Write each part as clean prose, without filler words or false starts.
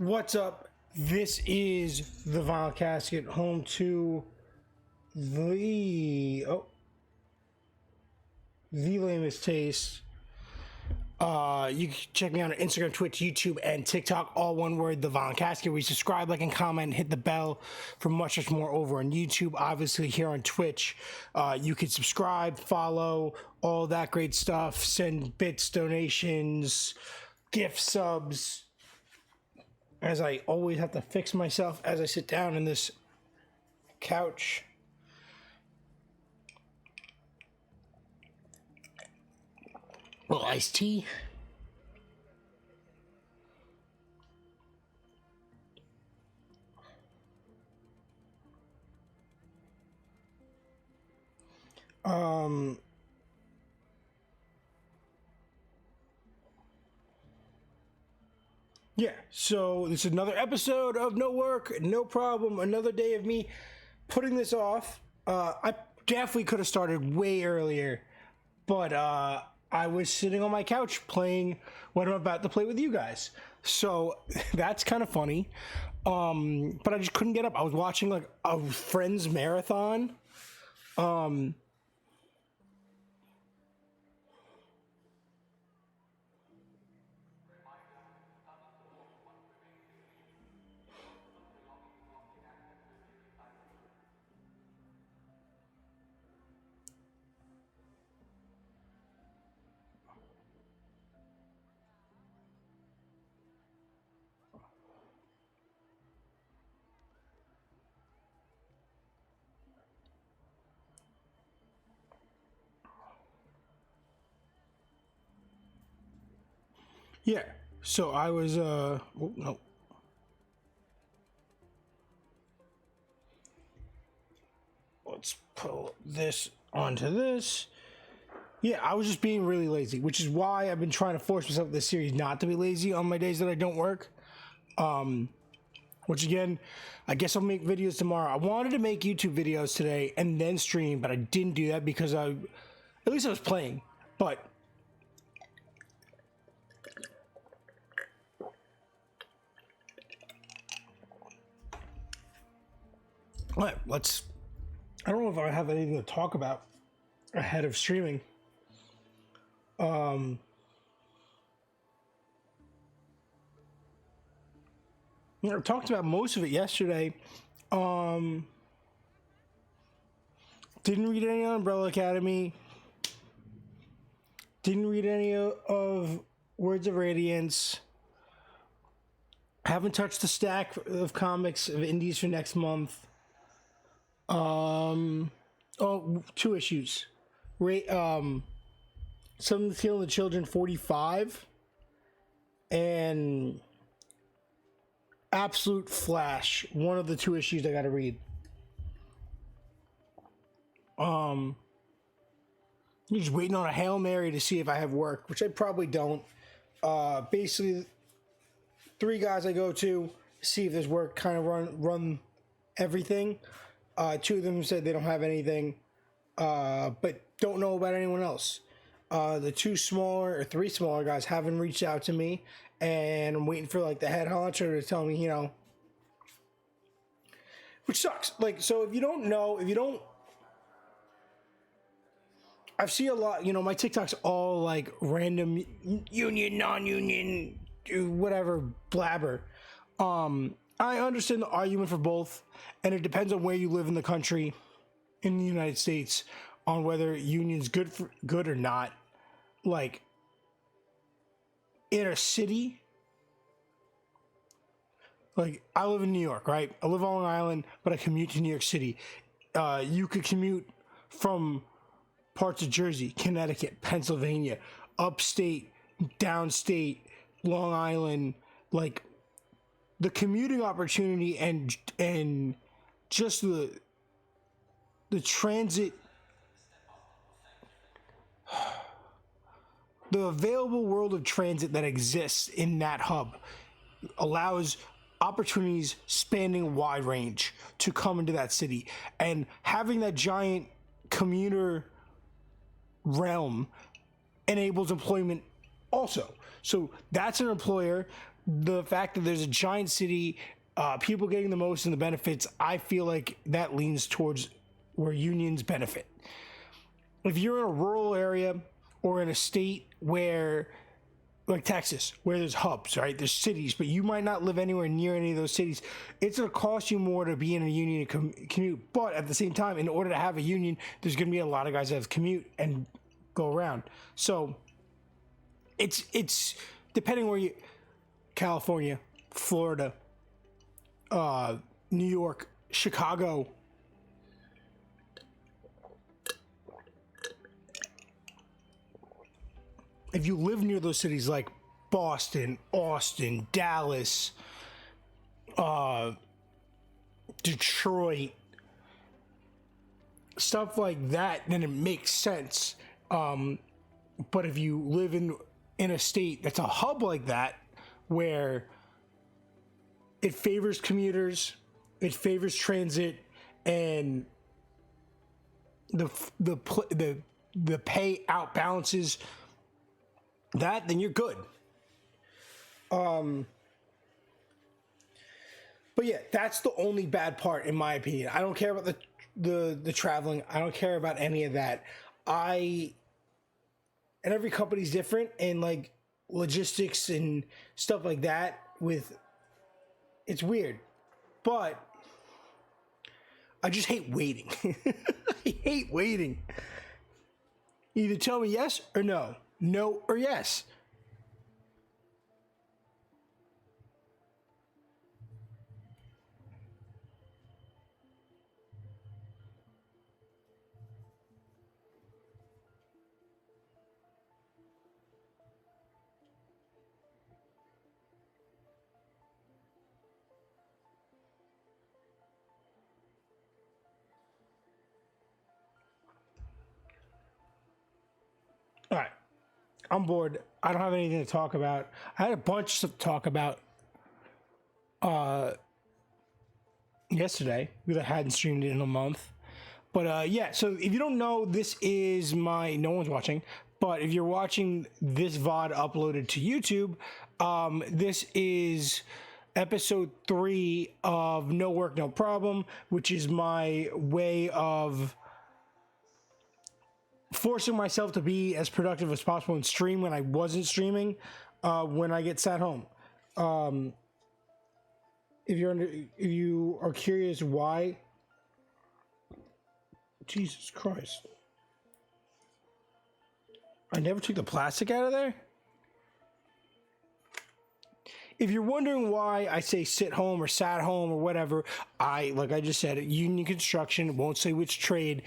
What's up? This is the Vinyl Casket, home to the lamest taste. You can check me out on Instagram, Twitch, YouTube, and TikTok, all one word, the Vinyl Casket. We subscribe, like, and comment, hit the bell for much more over on YouTube. Obviously, here on Twitch, you can subscribe, follow, all that great stuff. Send bits, donations, gift subs. As I always have to fix myself as I sit down in this couch. A little iced tea. Yeah, so this is another episode of No Work, No Problem, another day of me putting this off. I definitely could have started way earlier, but I was sitting on my couch playing what I'm about to play with you guys. So that's kind of funny. But I just couldn't get up. I was watching like a Friends marathon. Yeah, so I was, oh, no. Let's pull this onto this. Yeah, I was just being really lazy, which is why I've been trying to force myself this series not to be lazy on my days that I don't work. Which again, I guess I'll make videos tomorrow. I wanted to make YouTube videos today and then stream, but I didn't do that because at least I was playing. But all right, I don't know if I have anything to talk about ahead of streaming. I talked about most of it yesterday. Didn't read any on Umbrella Academy. Didn't read any of Words of Radiance. Haven't touched the stack of comics of indies for next month. Two issues. Something to Kill the Children 45 and Absolute Flash, one of the two issues I gotta read. You're just waiting on a Hail Mary to see if I have work, which I probably don't. Basically, 3 guys I go to see if there's work, kind of run everything. 2 of them said they don't have anything, but don't know about anyone else. The 3 smaller guys haven't reached out to me, and I'm waiting for like the head honcho to tell me, which sucks. Like, so if you don't, I've seen a lot, my TikTok's all like random union, non-union, whatever blabber. I understand the argument for both, and it depends on where you live in the country, in the United States, on whether union's good or not. Like, in a city, like, I live in New York, right? I live on Long Island, but I commute to New York City. You could commute from parts of Jersey, Connecticut, Pennsylvania, upstate, downstate, Long Island, like, the commuting opportunity and just the transit, the available world of transit that exists in that hub allows opportunities spanning a wide range to come into that city. And having that giant commuter realm enables employment also. So that's an employer. The fact that there's a giant city, people getting the most in the benefits, I feel like that leans towards where unions benefit. If you're in a rural area or in a state where, like Texas, where there's hubs, right? There's cities, but you might not live anywhere near any of those cities. It's going to cost you more to be in a union and commute. But at the same time, in order to have a union, there's going to be a lot of guys that have to commute and go around. So it's depending where you, California, Florida, New York, Chicago. If you live near those cities like Boston, Austin, Dallas, Detroit, stuff like that, then it makes sense. But if you live in a state that's a hub like that, where it favors commuters, it favors transit, and the pay outbalances that, then you're good. But yeah, that's the only bad part in my opinion. I don't care about the traveling. I don't care about any of that. And every company's different, and like logistics and stuff like that it's weird. But I just hate waiting. I hate waiting. Either tell me yes or no. No or yes. All right. I'm bored. I don't have anything to talk about. I had a bunch to talk about yesterday because I hadn't streamed it in a month. But yeah, so if you don't know, this is no one's watching, but if you're watching this VOD uploaded to YouTube, this is episode 3 of No Work, No Problem, which is my way of forcing myself to be as productive as possible and stream when I wasn't streaming when I get sat home. If you are curious why, Jesus Christ, I never took the plastic out of there. If you're wondering why I say sit home or sat home or whatever, like I just said, union construction, won't say which trade.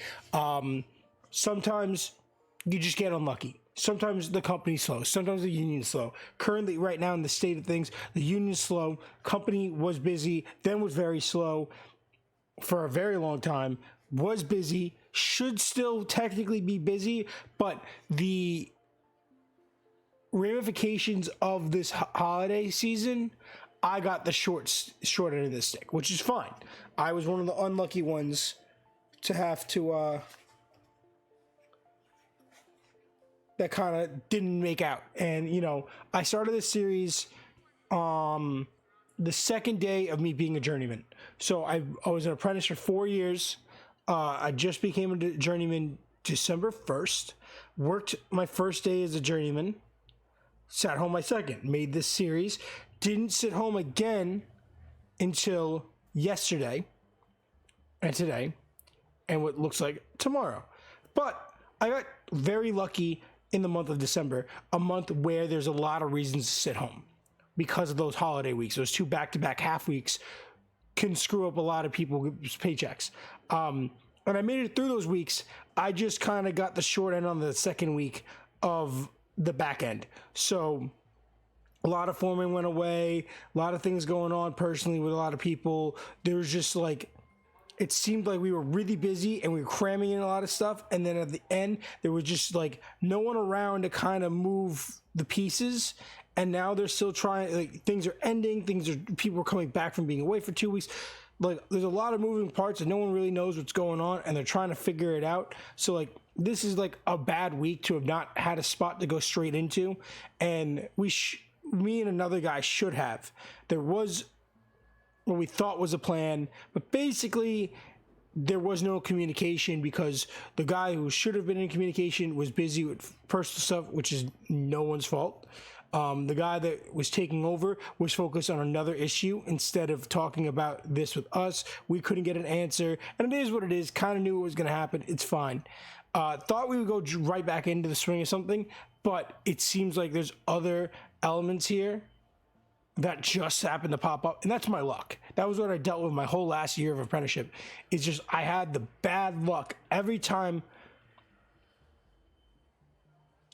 Sometimes you just get unlucky. Sometimes the company's slow. Sometimes the union's slow. Currently, right now in the state of things, the union's slow. Company was busy, then was very slow for a very long time. Was busy, should still technically be busy, but the ramifications of this holiday season, I got the short end of the stick, which is fine. I was one of the unlucky ones to have to that kind of didn't make out. And I started this series the second day of me being a journeyman. So I was an apprentice for 4 years. I just became a journeyman December 1st, worked my first day as a journeyman, sat home my second, made this series, didn't sit home again until yesterday and today and what looks like tomorrow. But I got very lucky in the month of December, a month where there's a lot of reasons to sit home because of those holiday weeks. Those 2 back-to-back half weeks can screw up a lot of people's paychecks. And I made it through those weeks. I just kind of got the short end on the second week of the back end. So a lot of foremen went away, a lot of things going on personally with a lot of people. There was just it seemed like we were really busy and we were cramming in a lot of stuff. And then at the end, there was just no one around to kind of move the pieces. And now they're still trying, things are ending, people are coming back from being away for 2 weeks. like there's a lot of moving parts and no one really knows what's going on, and they're trying to figure it out. So like this is like a bad week to have not had a spot to go straight into, and me and another guy should have. There was what we thought was a plan, but basically there was no communication because the guy who should have been in communication was busy with personal stuff, which is no one's fault. The guy that was taking over was focused on another issue instead of talking about this with us. We couldn't get an answer, and it is what it is. Kind of knew it was going to happen. It's fine. Thought we would go right back into the swing of something, but it seems like there's other elements here that just happened to pop up, and that's my luck. That was what I dealt with my whole last year of apprenticeship. It's just I had the bad luck every time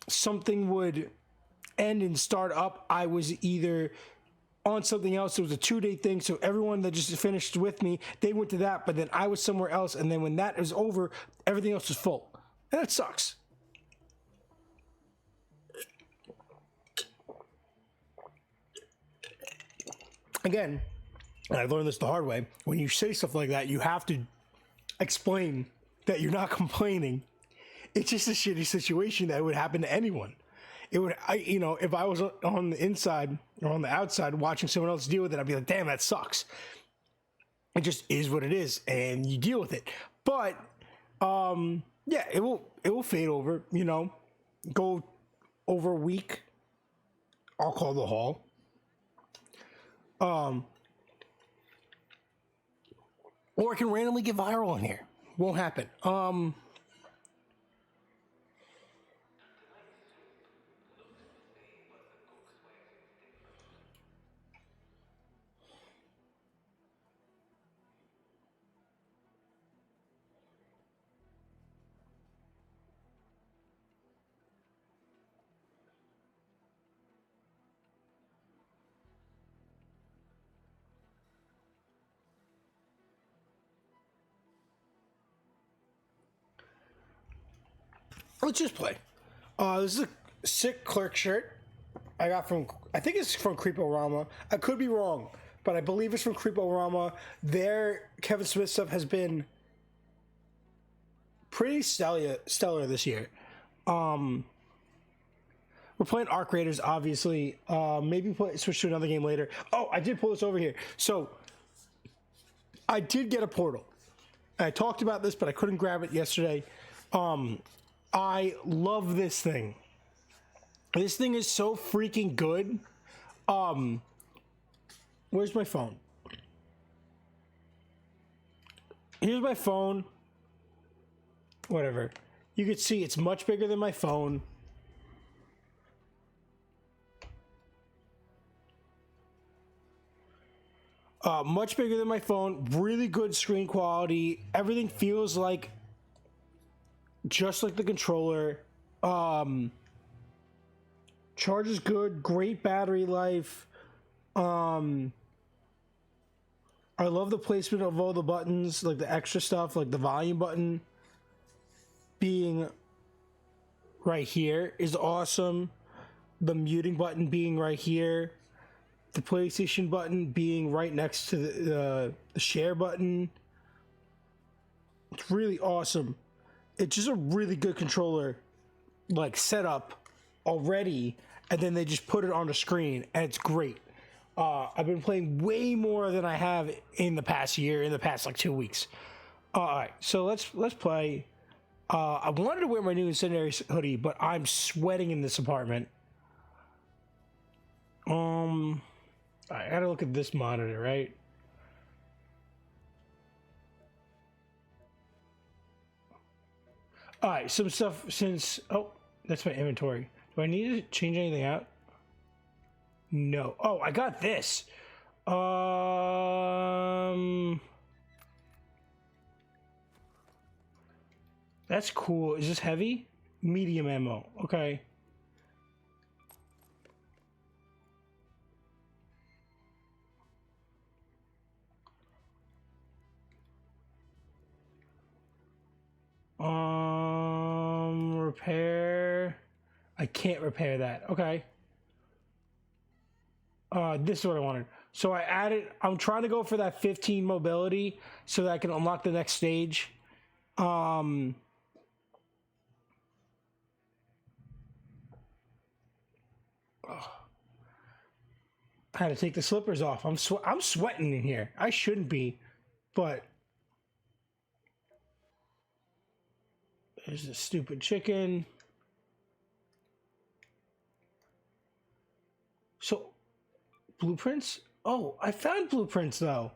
something would end and start up. I was either on something else. It was a 2-day thing, so everyone that just finished with me, they went to that, but then I was somewhere else, and then when that was over, everything else was full, and that sucks. Again, and I learned this the hard way, when you say stuff like that, you have to explain that you're not complaining. It's just a shitty situation that would happen to anyone. It would, if I was on the inside or on the outside watching someone else deal with it, I'd be like, damn, that sucks. It just is what it is, and you deal with it. But, yeah, it will fade over, go over a week. I'll call the hall. Or it can randomly get viral on here. Won't happen. Let's just play. This is a sick clerk shirt I got I think it's from Creeporama. I could be wrong, but I believe it's from Creeporama. Their Kevin Smith stuff has been pretty stellar this year. We're playing Arc Raiders, obviously. Maybe switch to another game later. Oh, I did pull this over here. So, I did get a portal. I talked about this, but I couldn't grab it yesterday. I love this thing. This thing is so freaking good. Where's my phone? Here's my phone. Whatever. You can see it's much bigger than my phone. Much bigger than my phone. Really good screen quality. Everything feels like just like the controller. Charges good. Great battery life. I love the placement of all the buttons, like the extra stuff, like the volume button being right here is awesome. The muting button being right here. The PlayStation button being right next to the share button. It's really awesome. It's just a really good controller, like set up already, and then they just put it on the screen, and it's great. I've been playing way more than I have in the past year, in the past like 2 weeks. All right, so let's play. I wanted to wear my new Incendiary hoodie, but I'm sweating in this apartment. I gotta look at this monitor, right? All right, some stuff since... Oh, that's my inventory. Do I need to change anything out? No. Oh, I got this. That's cool. Is this heavy? Medium ammo. Okay. Repair. I can't repair that. Okay. This is what I wanted. So I added. I'm trying to go for that 15 mobility so that I can unlock the next stage. I had to take the slippers off. I'm sweating in here. I shouldn't be, but there's this stupid chicken. So blueprints? Oh, I found blueprints though.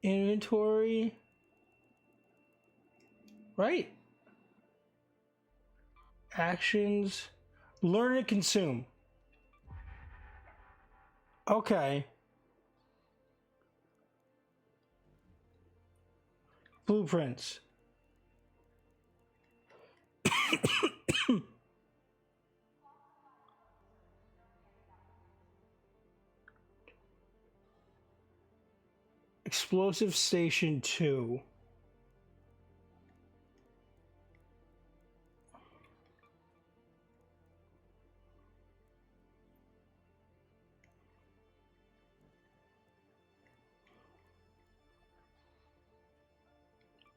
Inventory. Right. Actions. Learn and consume. Okay. Blueprints. Explosive Station 2.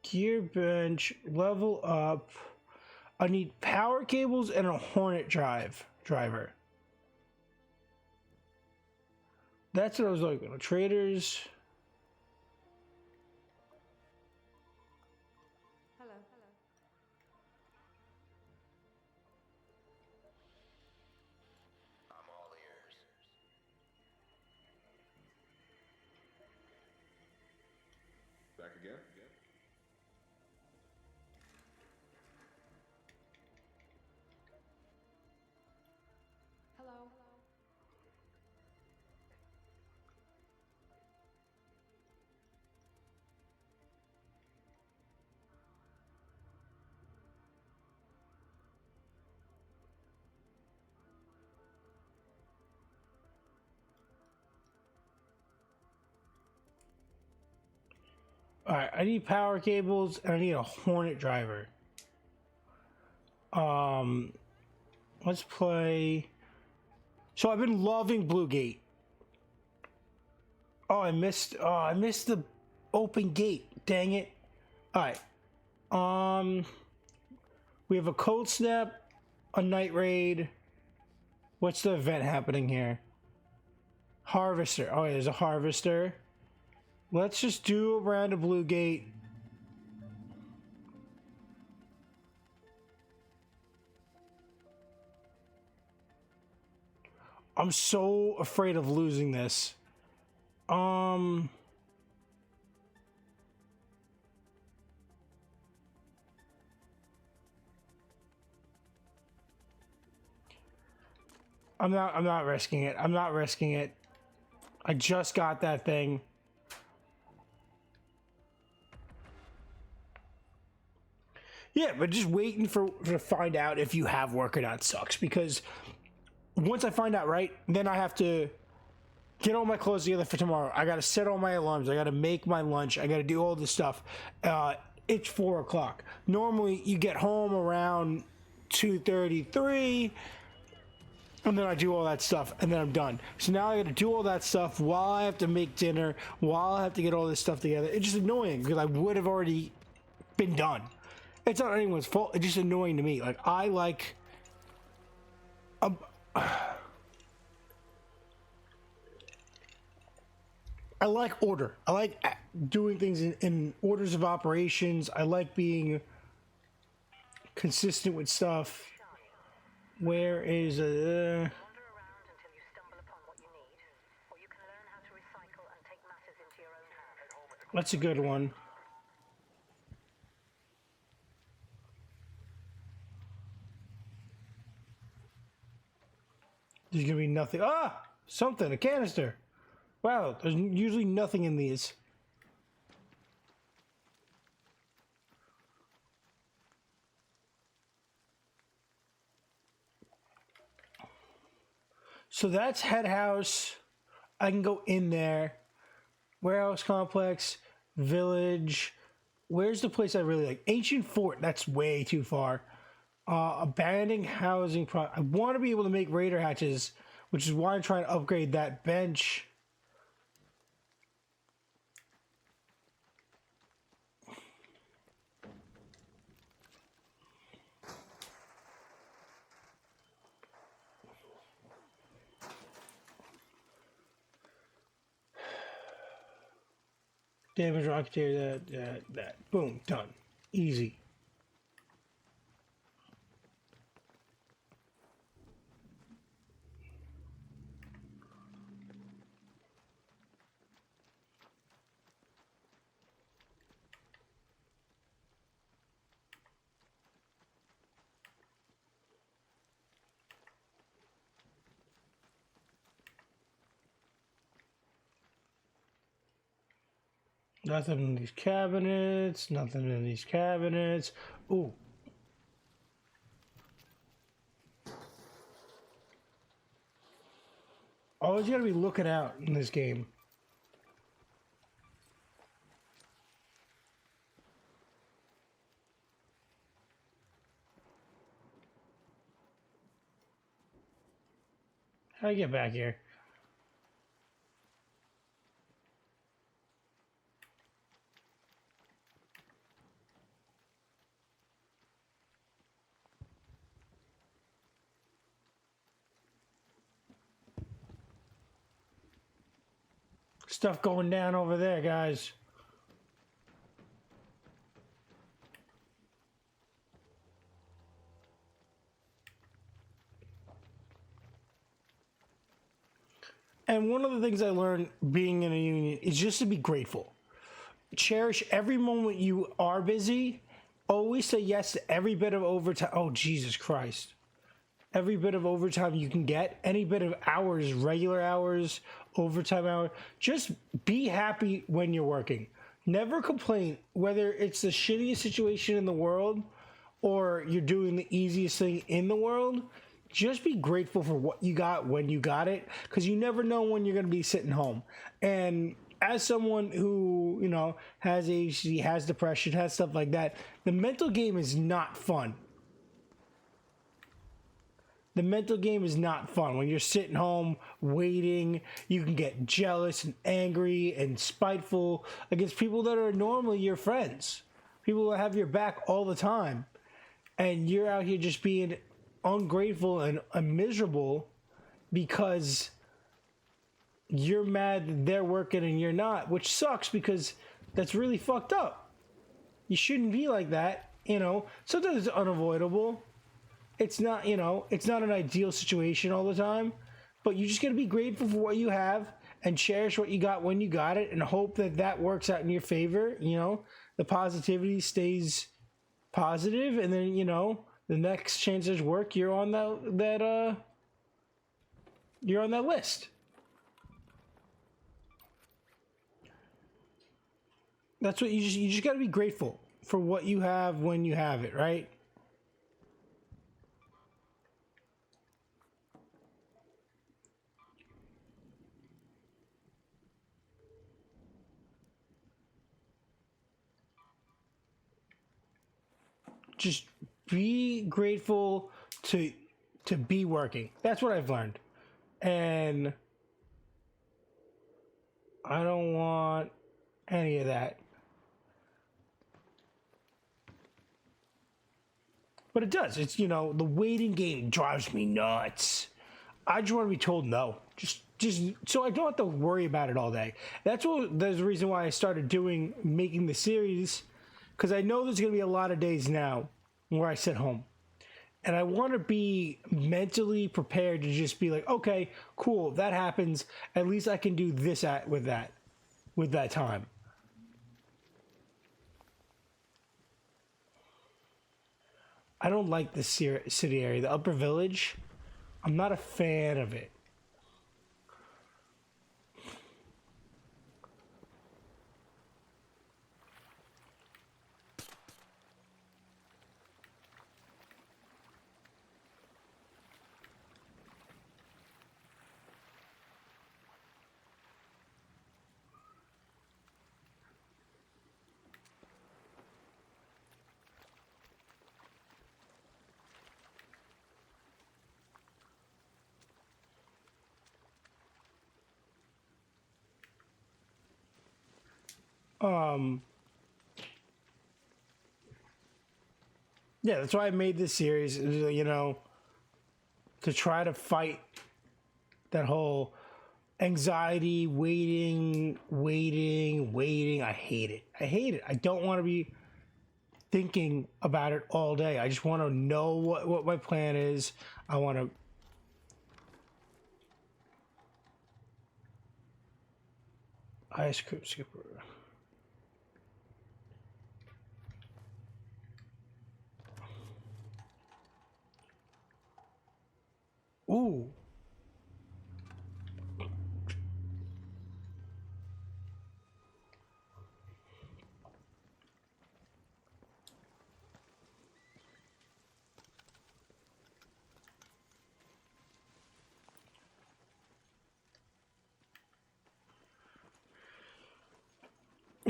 Gear bench, level up. I need power cables and a Hornet driver. That's what I was looking at. Traders. Hello. I'm all ears. Back again? Hello. Alright, I need power cables and I need a Hornet driver. Let's play. So I've been loving Bluegate. Oh, I missed the open gate. Dang it. Alright. We have a cold snap, a night raid. What's the event happening here? Harvester. Oh, there's a harvester. Let's just do a round of Bluegate. I'm so afraid of losing this. I'm not risking it. I'm not risking it. I just got that thing. Yeah, but just waiting to find out if you have work or not sucks, because once I find out, right, then I have to get all my clothes together for tomorrow. I got to set all my alarms. I got to make my lunch. I got to do all this stuff. It's 4 o'clock. Normally, you get home around 2:33, and then I do all that stuff, and then I'm done. So now I got to do all that stuff while I have to make dinner, while I have to get all this stuff together. It's just annoying because I would have already been done. It's not anyone's fault. It's just annoying to me. Like, I like... I like order. I like doing things in orders of operations. I like being consistent with stuff. Where is Wander around until you stumble upon what you need, or you can learn how to recycle and take matters into your own hands. That's a good one. There's gonna be nothing. Ah! Something, a canister. Wow, there's usually nothing in these. So that's head house. I can go in there. Warehouse complex, village. Where's the place I really like? Ancient fort. That's way too far. Abandoning housing. I want to be able to make raider hatches, which is why I'm trying to upgrade that bench. Damage rocketeer, that. Boom, done. Easy. Nothing in these cabinets. Nothing in these cabinets. Ooh. Always gotta be looking out in this game. How do I get back here? Stuff going down over there, guys. And one of the things I learned being in a union is just to be grateful. Cherish every moment you are busy. Always say yes to every bit of overtime. Oh, Jesus Christ. Every bit of overtime you can get, any bit of hours, regular hours, overtime hours. Just be happy when you're working. Never complain, whether it's the shittiest situation in the world or you're doing the easiest thing in the world. Just be grateful for what you got when you got it, because you never know when you're going to be sitting home. And as someone who, you know, has ADHD, has depression, has stuff like that, the mental game is not fun. The mental game is not fun. When you're sitting home waiting, you can get jealous and angry and spiteful against people that are normally your friends, people that have your back all the time. And you're out here just being ungrateful and miserable because you're mad that they're working and you're not, which sucks because that's really fucked up. You shouldn't be like that, you know. Sometimes it's unavoidable. It's not, you know, it's not an ideal situation all the time, but you just got to be grateful for what you have and cherish what you got when you got it and hope that that works out in your favor. You know, the positivity stays positive, and then, you know, the next chance there's work, you're on you're on that list. That's what you just got to be grateful for what you have when you have it, right? Just be grateful to be working. That's what I've learned. And I don't want any of that. But it does. It's, you know, the waiting game drives me nuts. I just want to be told no. Just so I don't have to worry about it all day. That's the reason why I started making the series, because I know there's going to be a lot of days now where I sit home. And I want to be mentally prepared to just be like, okay, cool, if that happens, at least I can do this with that time. I don't like this city area, the Upper Village. I'm not a fan of it. Yeah, that's why I made this series, you know, to try to fight that whole anxiety, waiting. I hate it. I hate it. I don't want to be thinking about it all day. I just want to know what my plan is. I want to. Ice cream skipper. Ooh.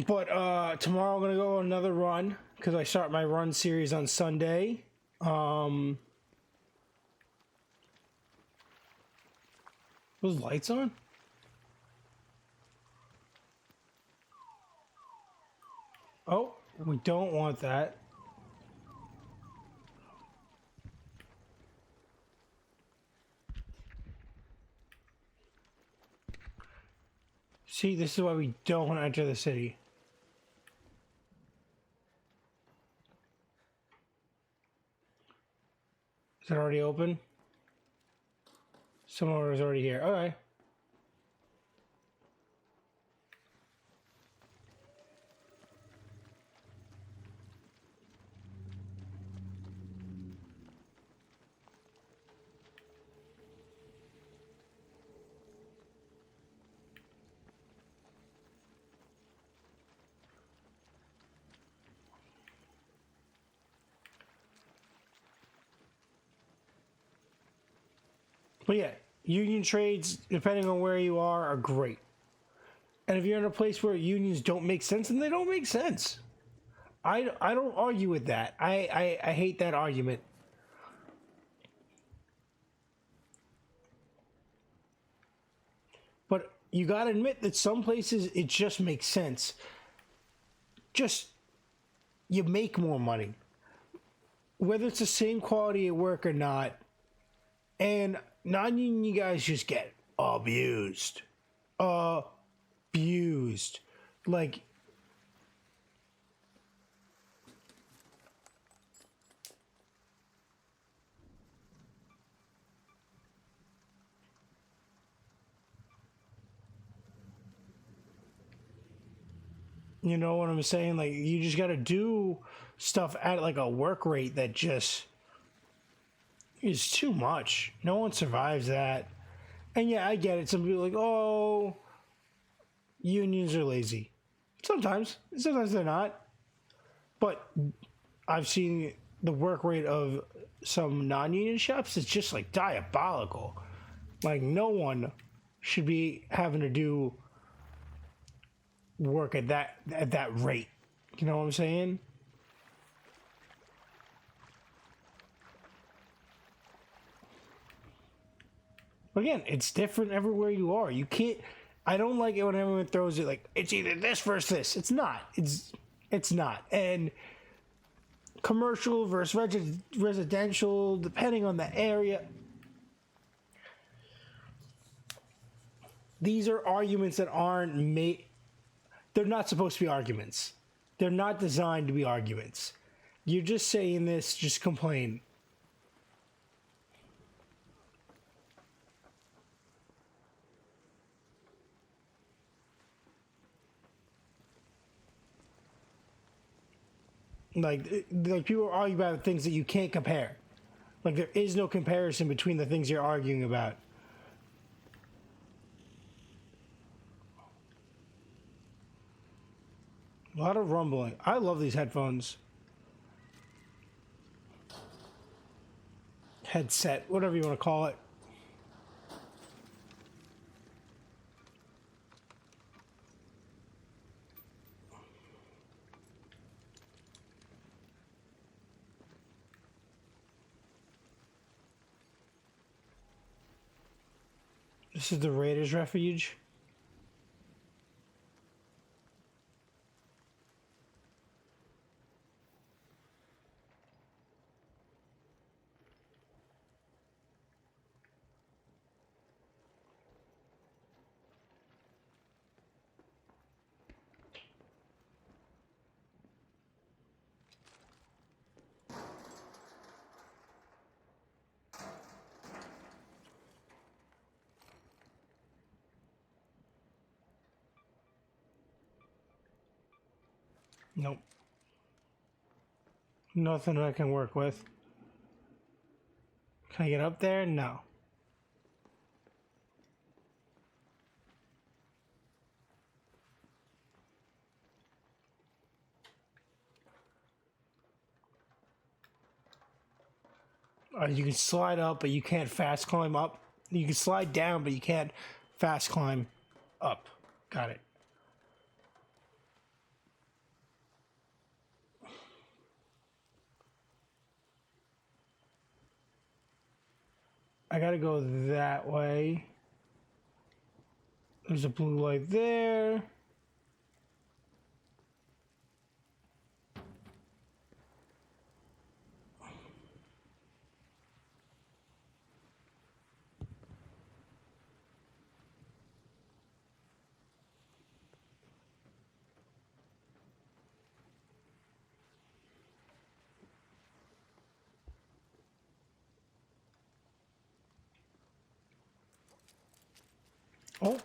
But tomorrow I'm gonna go on another run because I start my run series on Sunday. Those lights on? Oh, we don't want that. See, this is why we don't want to enter the city. Is it already open? Someone was already here. Okay. But yeah, union trades, depending on where you are great. And if you're in a place where unions don't make sense, then they don't make sense. I don't argue with that. I hate that argument. But you got to admit that some places it just makes sense. Just you make more money. Whether it's the same quality of work or not. And non-union guys just get abused. Abused. Like, you know what I'm saying? Like, you just got to do stuff at like a work rate that just is too much. No one survives that. And yeah, I get it. Some people are like, oh, unions are lazy. Sometimes they're not. But I've seen the work rate of some non-union shops. It's just like diabolical. Like no one should be having to do work at that rate. You know what I'm saying? Again, it's different everywhere you are. You can't. I don't like it when everyone throws it like it's either this versus this. It's not. It's not. And commercial versus residential, depending on the area. These are arguments that aren't made. They're not supposed to be arguments. They're not designed to be arguments. You're just saying this, just complain. Like people argue about things that you can't compare. Like there is no comparison between the things you're arguing about. A lot of rumbling. I love these headphones. Headset, whatever you want to call it. This is the Raiders Refuge. Nope. Nothing I can work with. Can I get up there? No. You can slide up, but you can't fast climb up. You can slide down, but you can't fast climb up. Got it. I gotta go that way. There's a blue light there. Oh.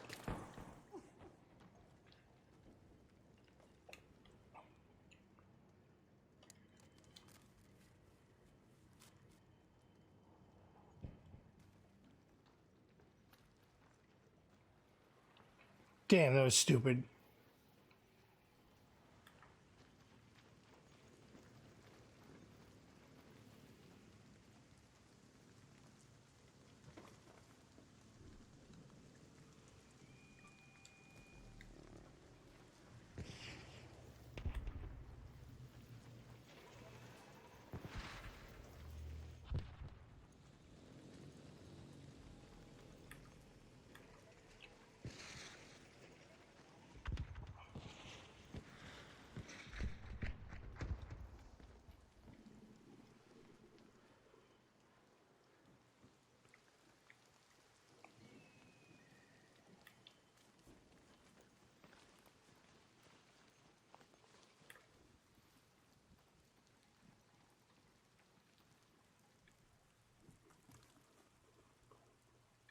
Damn, that was stupid.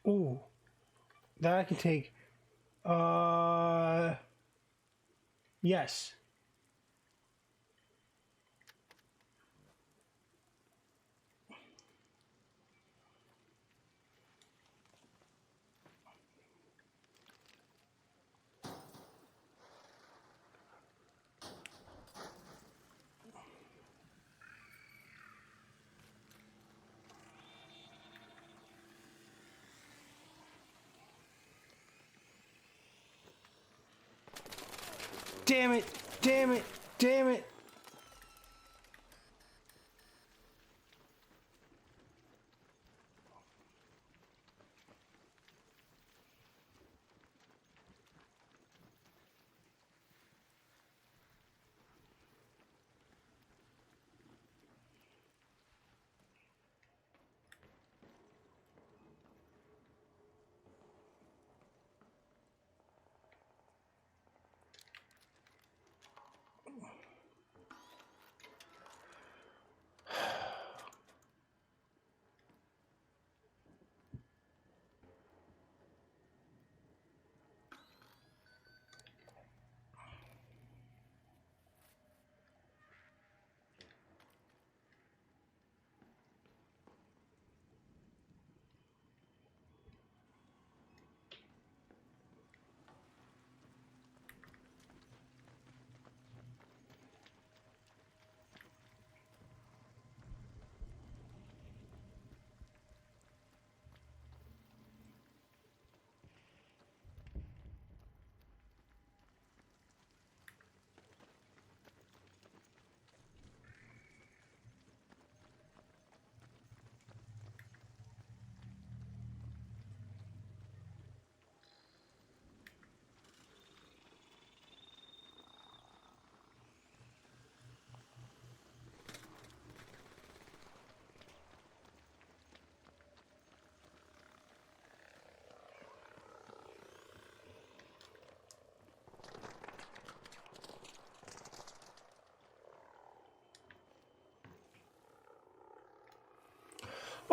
Ooh. That I can take. Yes. Damn it! Damn it! Damn it!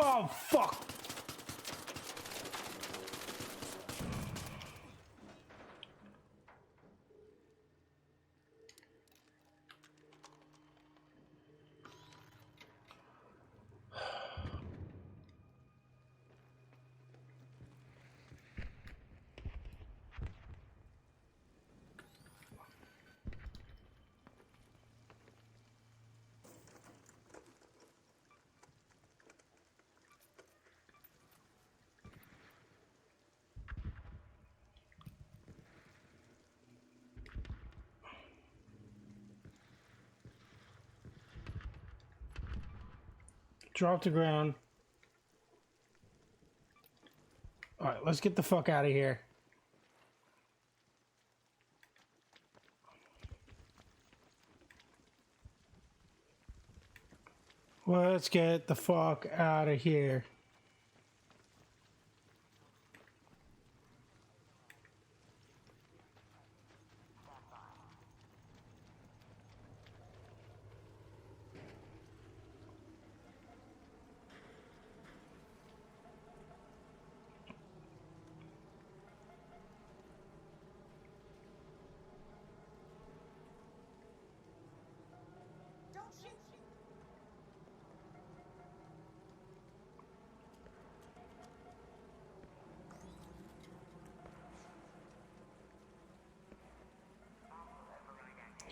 Oh, fuck! Drop to ground. Alright, let's get the fuck out of here. Let's get the fuck out of here.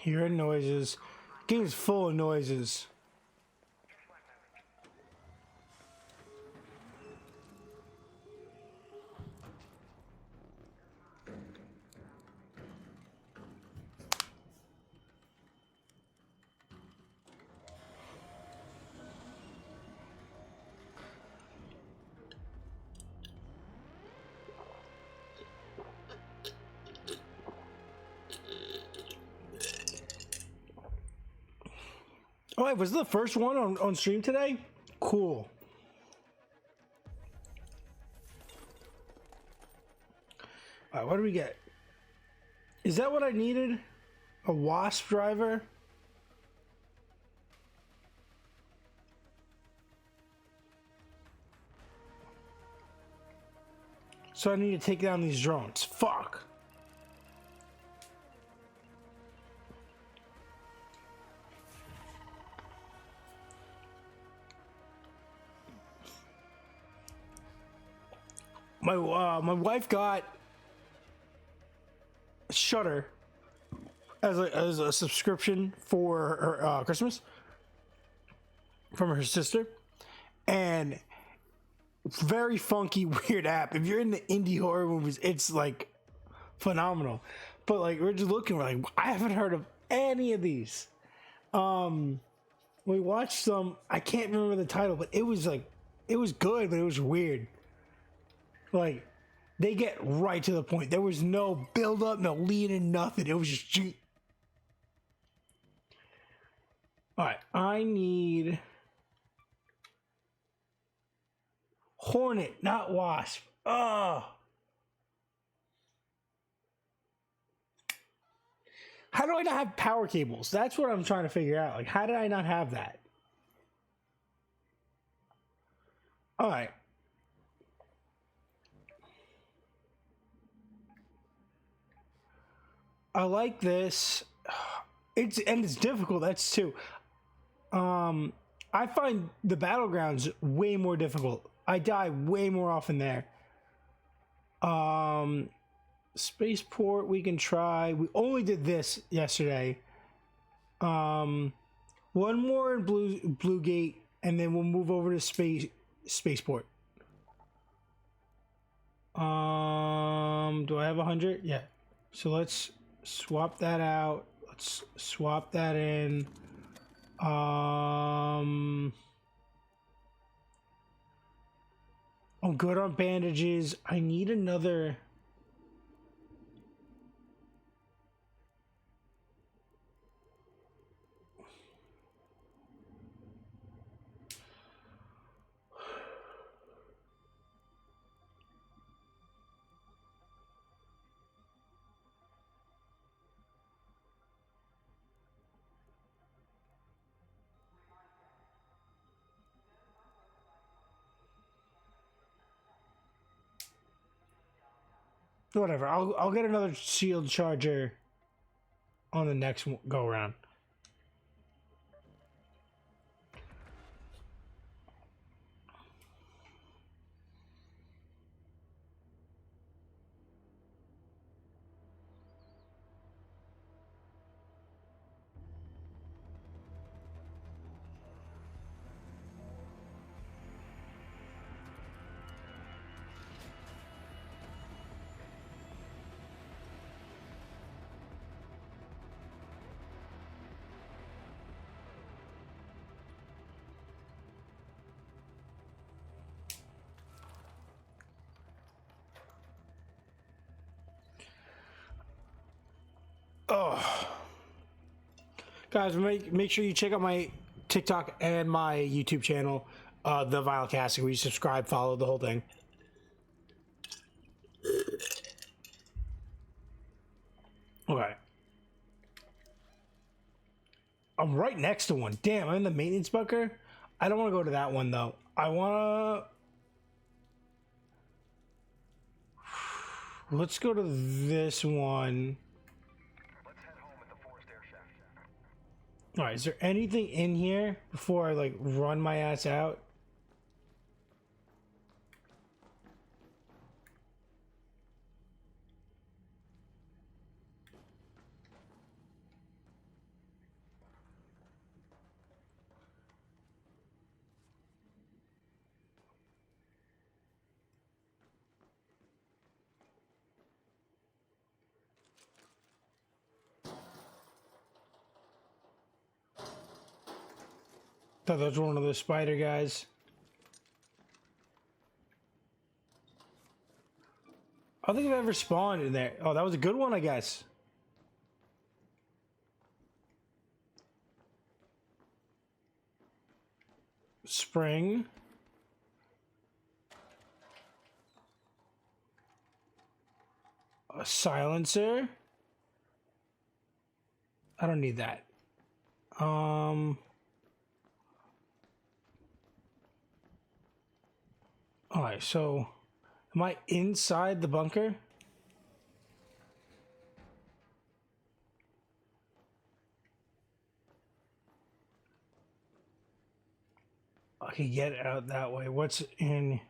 Hearing noises. Game's full of noises. Oh, wait, was it the first one on stream today? Cool. Alright, what do we get? Is that what I needed? A wasp driver? So I need to take down these drones. Fuck. My wife got Shutter as a subscription for her Christmas from her sister, and very funky, weird app. If you're into indie horror movies, it's like phenomenal. But like we're just looking, we're like, I haven't heard of any of these. We watched some. I can't remember the title, but it was good, but it was weird. Like, they get right to the point. There was no build up, no lead in, nothing. It was just... Alright, I need... Hornet, not Wasp. Ugh. How do I not have power cables? That's what I'm trying to figure out. Like, how did I not have that? Alright. I like this. It's difficult. That's too. I find the battlegrounds way more difficult. I die way more often there. Spaceport we can try. We only did this yesterday. One more in Blue Gate, and then we'll move over to Spaceport. Do I have 100? Yeah. So let's swap that out. Let's swap that in. I'm good on bandages. I need another. Whatever. I'll get another shield charger on the next go around. Guys, make sure you check out my TikTok and my YouTube channel, The Vinyl Casket, where you subscribe, follow the whole thing. Okay. I'm right next to one. Damn, I'm in the maintenance bunker. I don't want to go to that one, though. I want to... Let's go to this one. Let's head home at the forest air shaft. All right, is there anything in here before I, like, run my ass out? Thought that was one of those spider guys. I don't think I've ever spawned in there. Oh, that was a good one, I guess. Spring. A silencer. I don't need that. Alright, so am I inside the bunker? I can get out that way. What's in?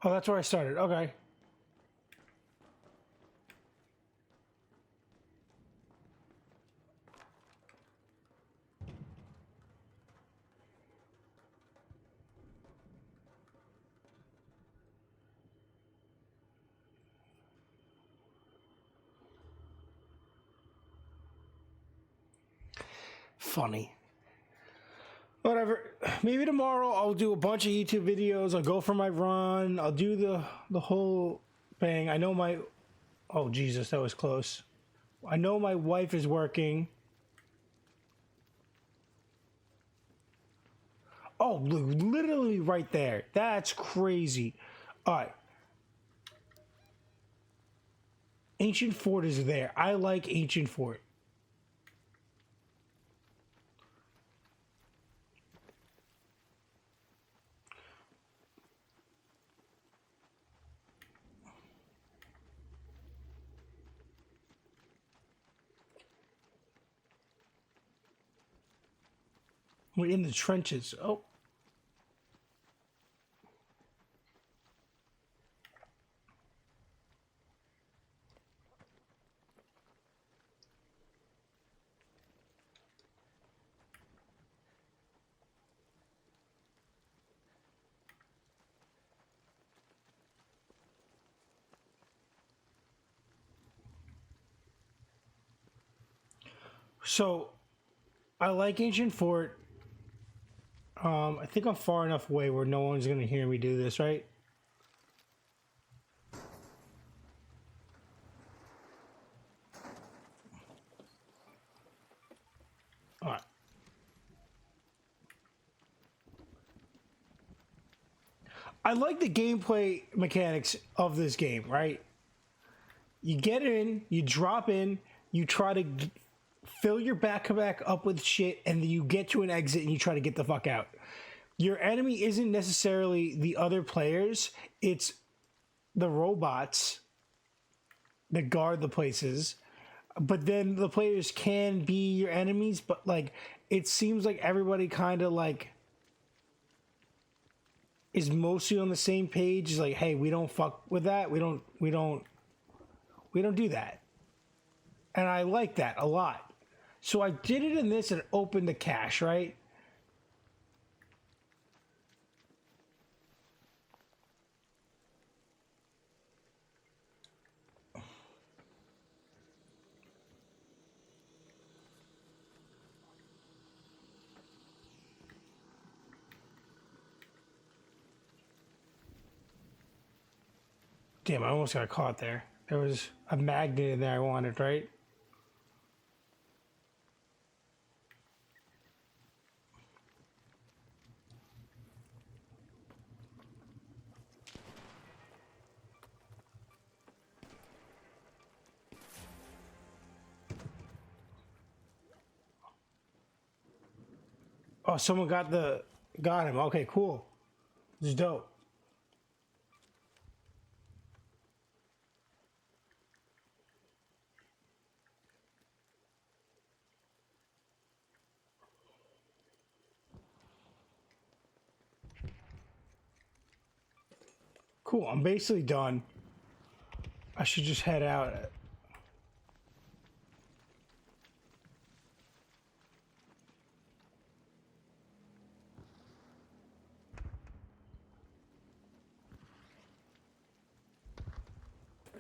Oh, that's where I started. Okay. Funny. Whatever. Maybe tomorrow I'll do a bunch of YouTube videos. I'll go for my run. I'll do the whole thing. I know my... Oh, Jesus, that was close. I know my wife is working. Oh, literally right there. That's crazy. All right. Ancient Fort is there. I like Ancient Fort. We're in the trenches. Oh. So, I like Ancient Fort. I think I'm far enough away where no one's going to hear me do this, right? All right. I like the gameplay mechanics of this game, right? You get in, you drop in, you try to fill your backpack up with shit, and then you get to an exit and you try to get the fuck out. Your enemy isn't necessarily the other players, it's the robots that guard the places. But then the players can be your enemies, but like it seems like everybody kind of like is mostly on the same page. It's like, hey, we don't fuck with that. We don't do that. And I like that a lot. So I did it in this and opened the cache, right? Damn, I almost got caught there. There was a magnet in there I wanted, right? Oh, someone got him. Okay, cool. This is dope. Cool. I'm basically done. I should just head out.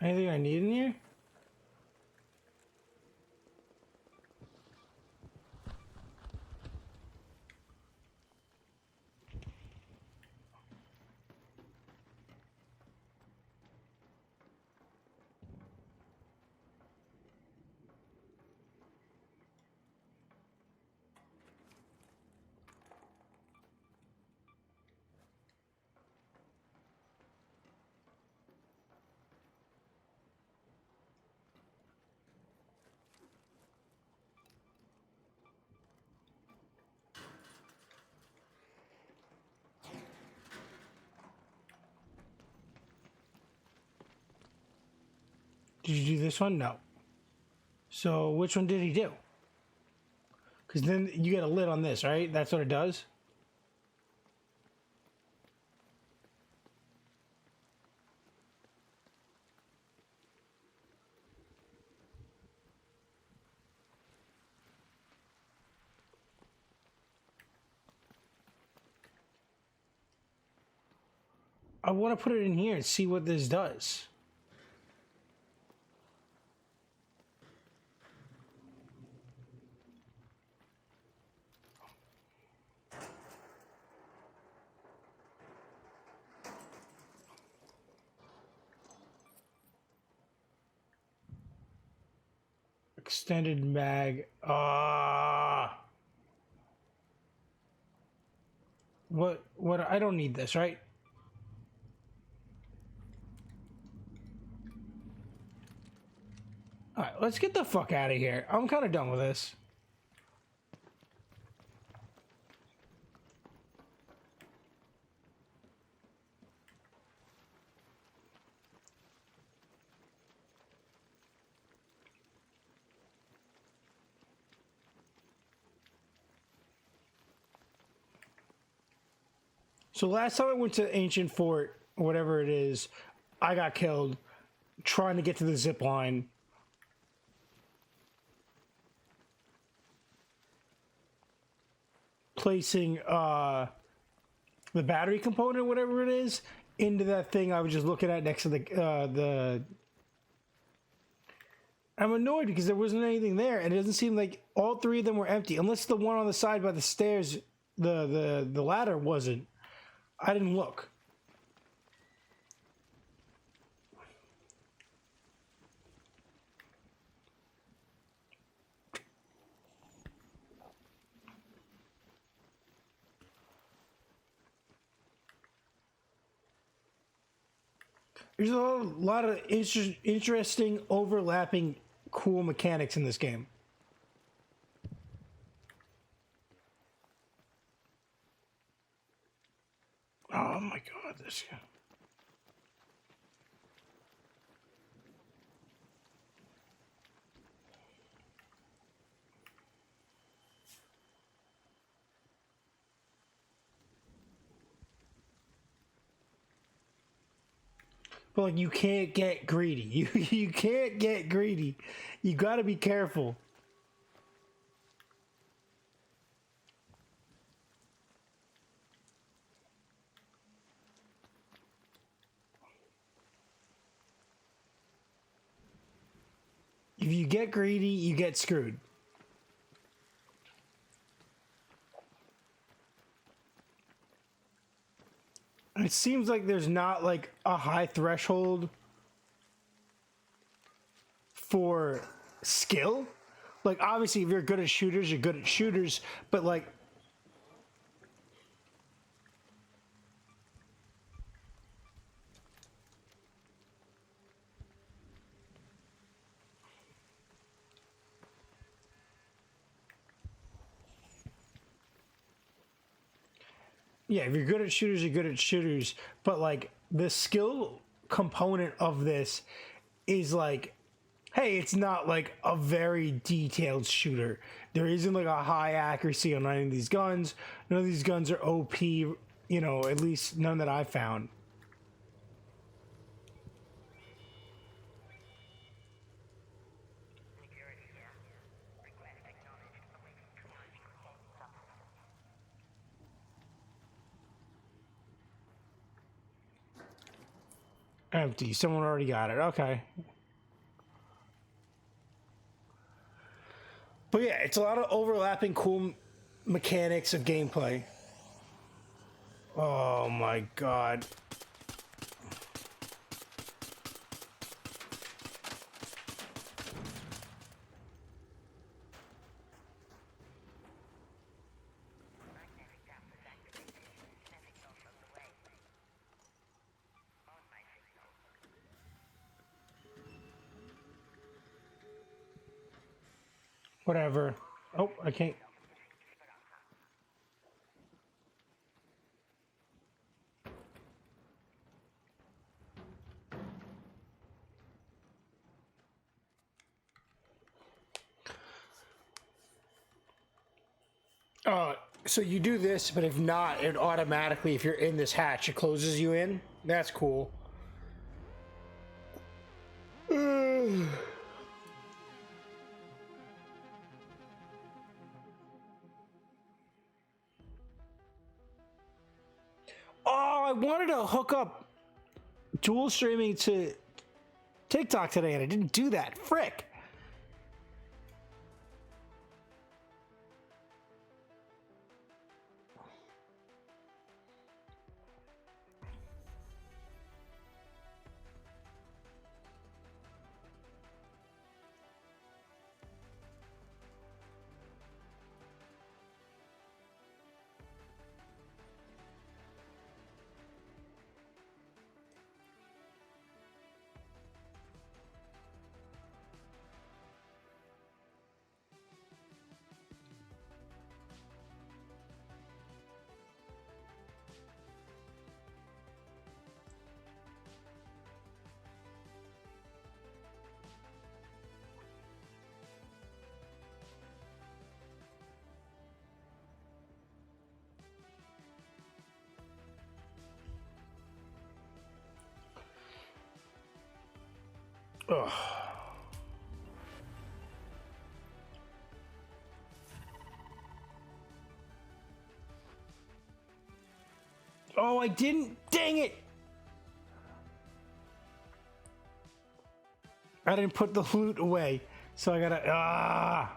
Anything I need in here? Did you do this one? No. So which one did he do? Because then you get a lid on this, right? That's what it does? I want to put it in here and see what this does. Extended mag. What? I don't need this, right? All right, let's get the fuck out of here. I'm kind of done with this. So last time I went to Ancient Fort, whatever it is, I got killed trying to get to the zip line. Placing the battery component, whatever it is, into that thing I was just looking at next to the. I'm annoyed because there wasn't anything there, and it doesn't seem like all three of them were empty, unless the one on the side by the stairs, the ladder wasn't. I didn't look. There's a lot of interesting, overlapping, cool mechanics in this game. Oh my god, this guy. But like, you can't get greedy. You can't get greedy. You got to be careful. If you get greedy, you get screwed. It seems like there's not like a high threshold for skill. Like, obviously, if you're good at shooters, you're good at shooters, but like, yeah, if you're good at shooters, you're good at shooters. But like the skill component of this is like, hey, it's not like a very detailed shooter. There isn't like a high accuracy on any of these guns. None of these guns are OP, you know, at least none that I found. Empty. Someone already got it. Okay. But yeah, it's a lot of overlapping cool mechanics of gameplay. Oh my god. Whatever. Oh, I can't. So you do this, but if not, it automatically, if you're in this hatch, it closes you in. That's cool. Oh, I wanted to hook up dual streaming to TikTok today, and I didn't do that. Frick. Ugh. Oh, I didn't. Dang it. I didn't put the loot away. So I gotta.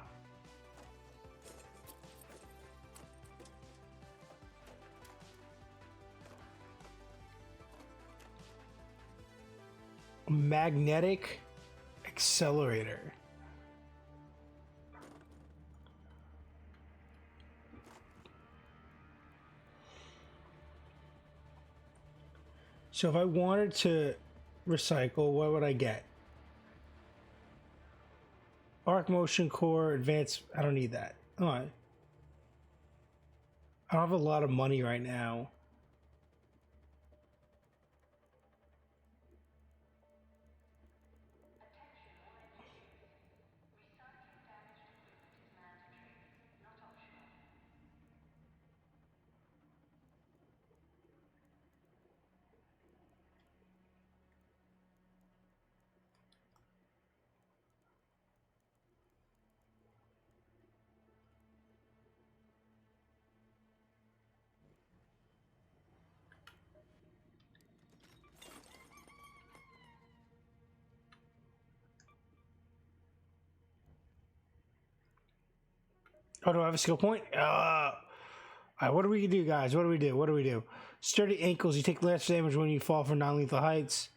Magnetic accelerator. So if I wanted to recycle, what would I get? Arc motion core, advanced. I don't need that. Oh, I don't have a lot of money right now. Oh, do I have a skill point? All right, what do we do, guys? What do we do? What do we do? Sturdy ankles. You take less damage when you fall from non-lethal heights.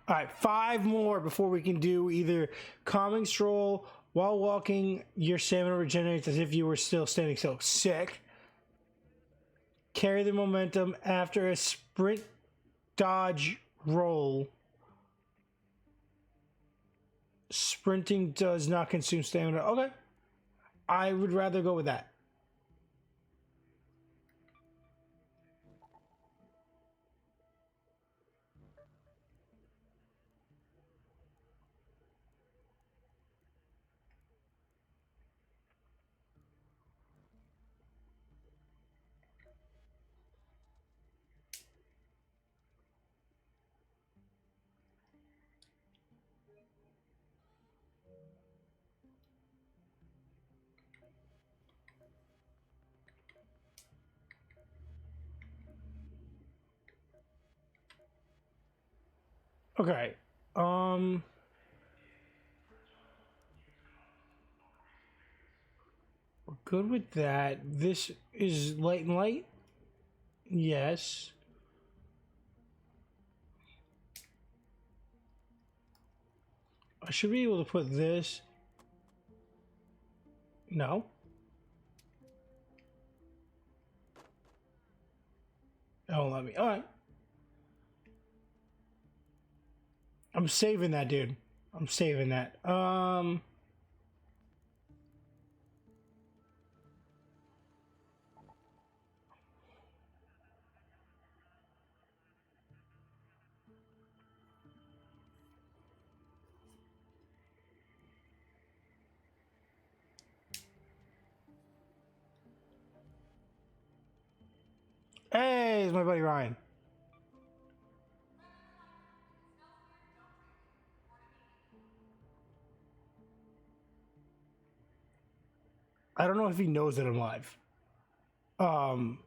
All right, 5 more before we can do either calming stroll while walking. Your stamina regenerates as if you were still standing still. Sick. Carry the momentum after a sprint dodge roll. Sprinting does not consume stamina. Okay. I would rather go with that. Okay. We're good with that. This is light and light. Yes. I should be able to put this. No. Don't let me. All right. I'm saving that, dude. I'm saving that. Hey, it's my buddy Ryan. I don't know if he knows that I'm live. Um.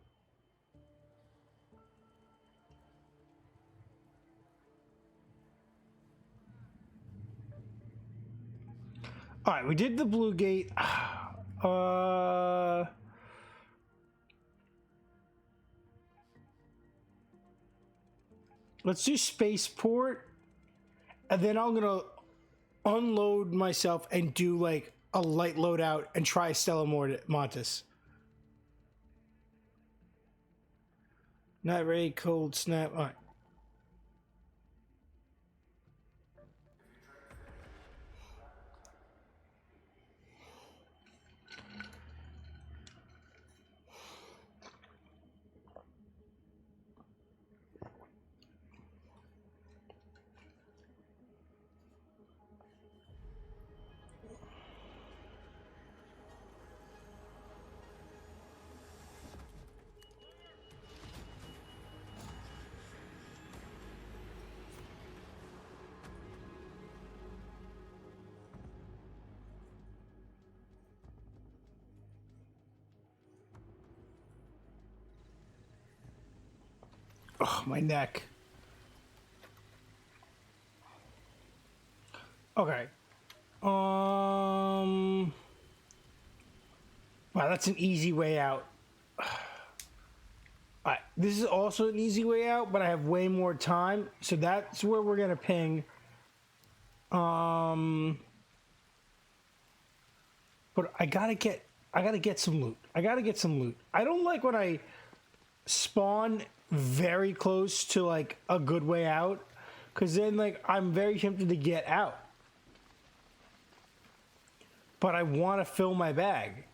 All right, we did the blue gate. Let's do spaceport, and then I'm gonna unload myself and do like a light loadout and try Stella Montes. Not ready, cold snap. All right. Oh, my neck. Okay. Wow, that's an easy way out. Alright, this is also an easy way out, but I have way more time, so that's where we're gonna ping. But I gotta get some loot. I gotta get some loot. I don't like when I spawn very close to like a good way out, because then like I'm very tempted to get out. But I want to fill my bag.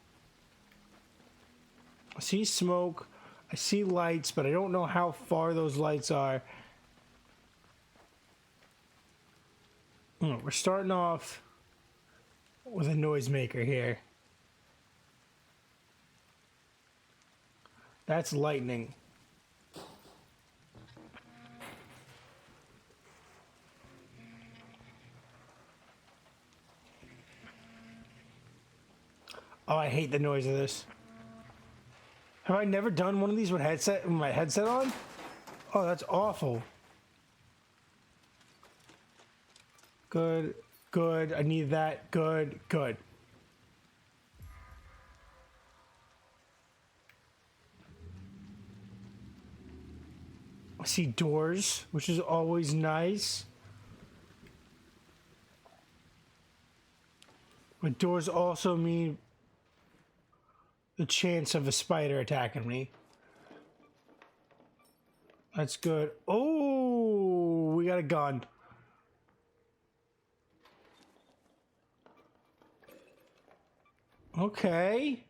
I see smoke, I see lights, but I don't know how far those lights are. We're starting off with a noisemaker here. That's lightning. Oh, I hate the noise of this. Have I never done one of these with my headset on? Oh, that's awful. Good, good. I need that. Good, good. I see doors, which is always nice. But doors also mean the chance of a spider attacking me. That's good. Oh, we got a gun. Okay.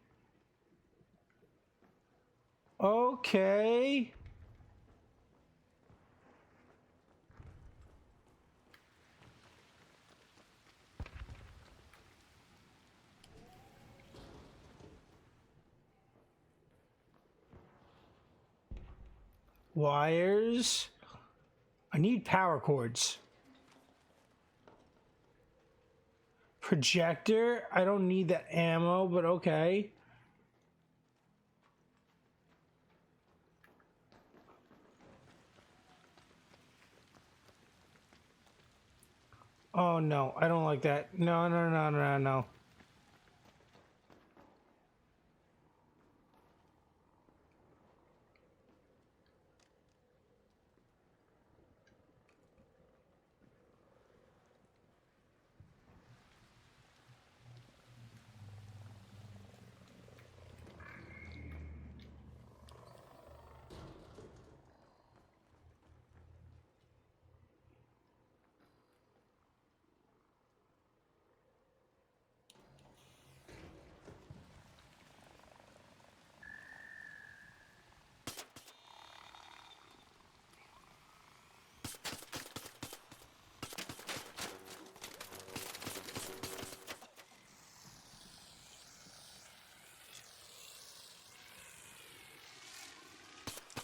Okay. Wires. I need power cords. Projector. I don't need that ammo, but okay. Oh no, I don't like that. No, no, no, no, no.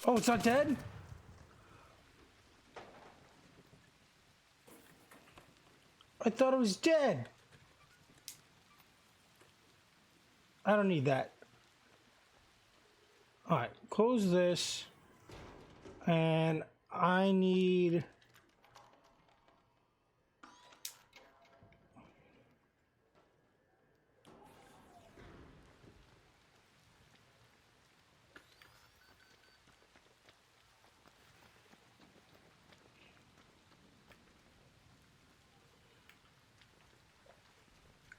Oh, it's not dead? I thought it was dead. I don't need that. Alright, close this. And I need...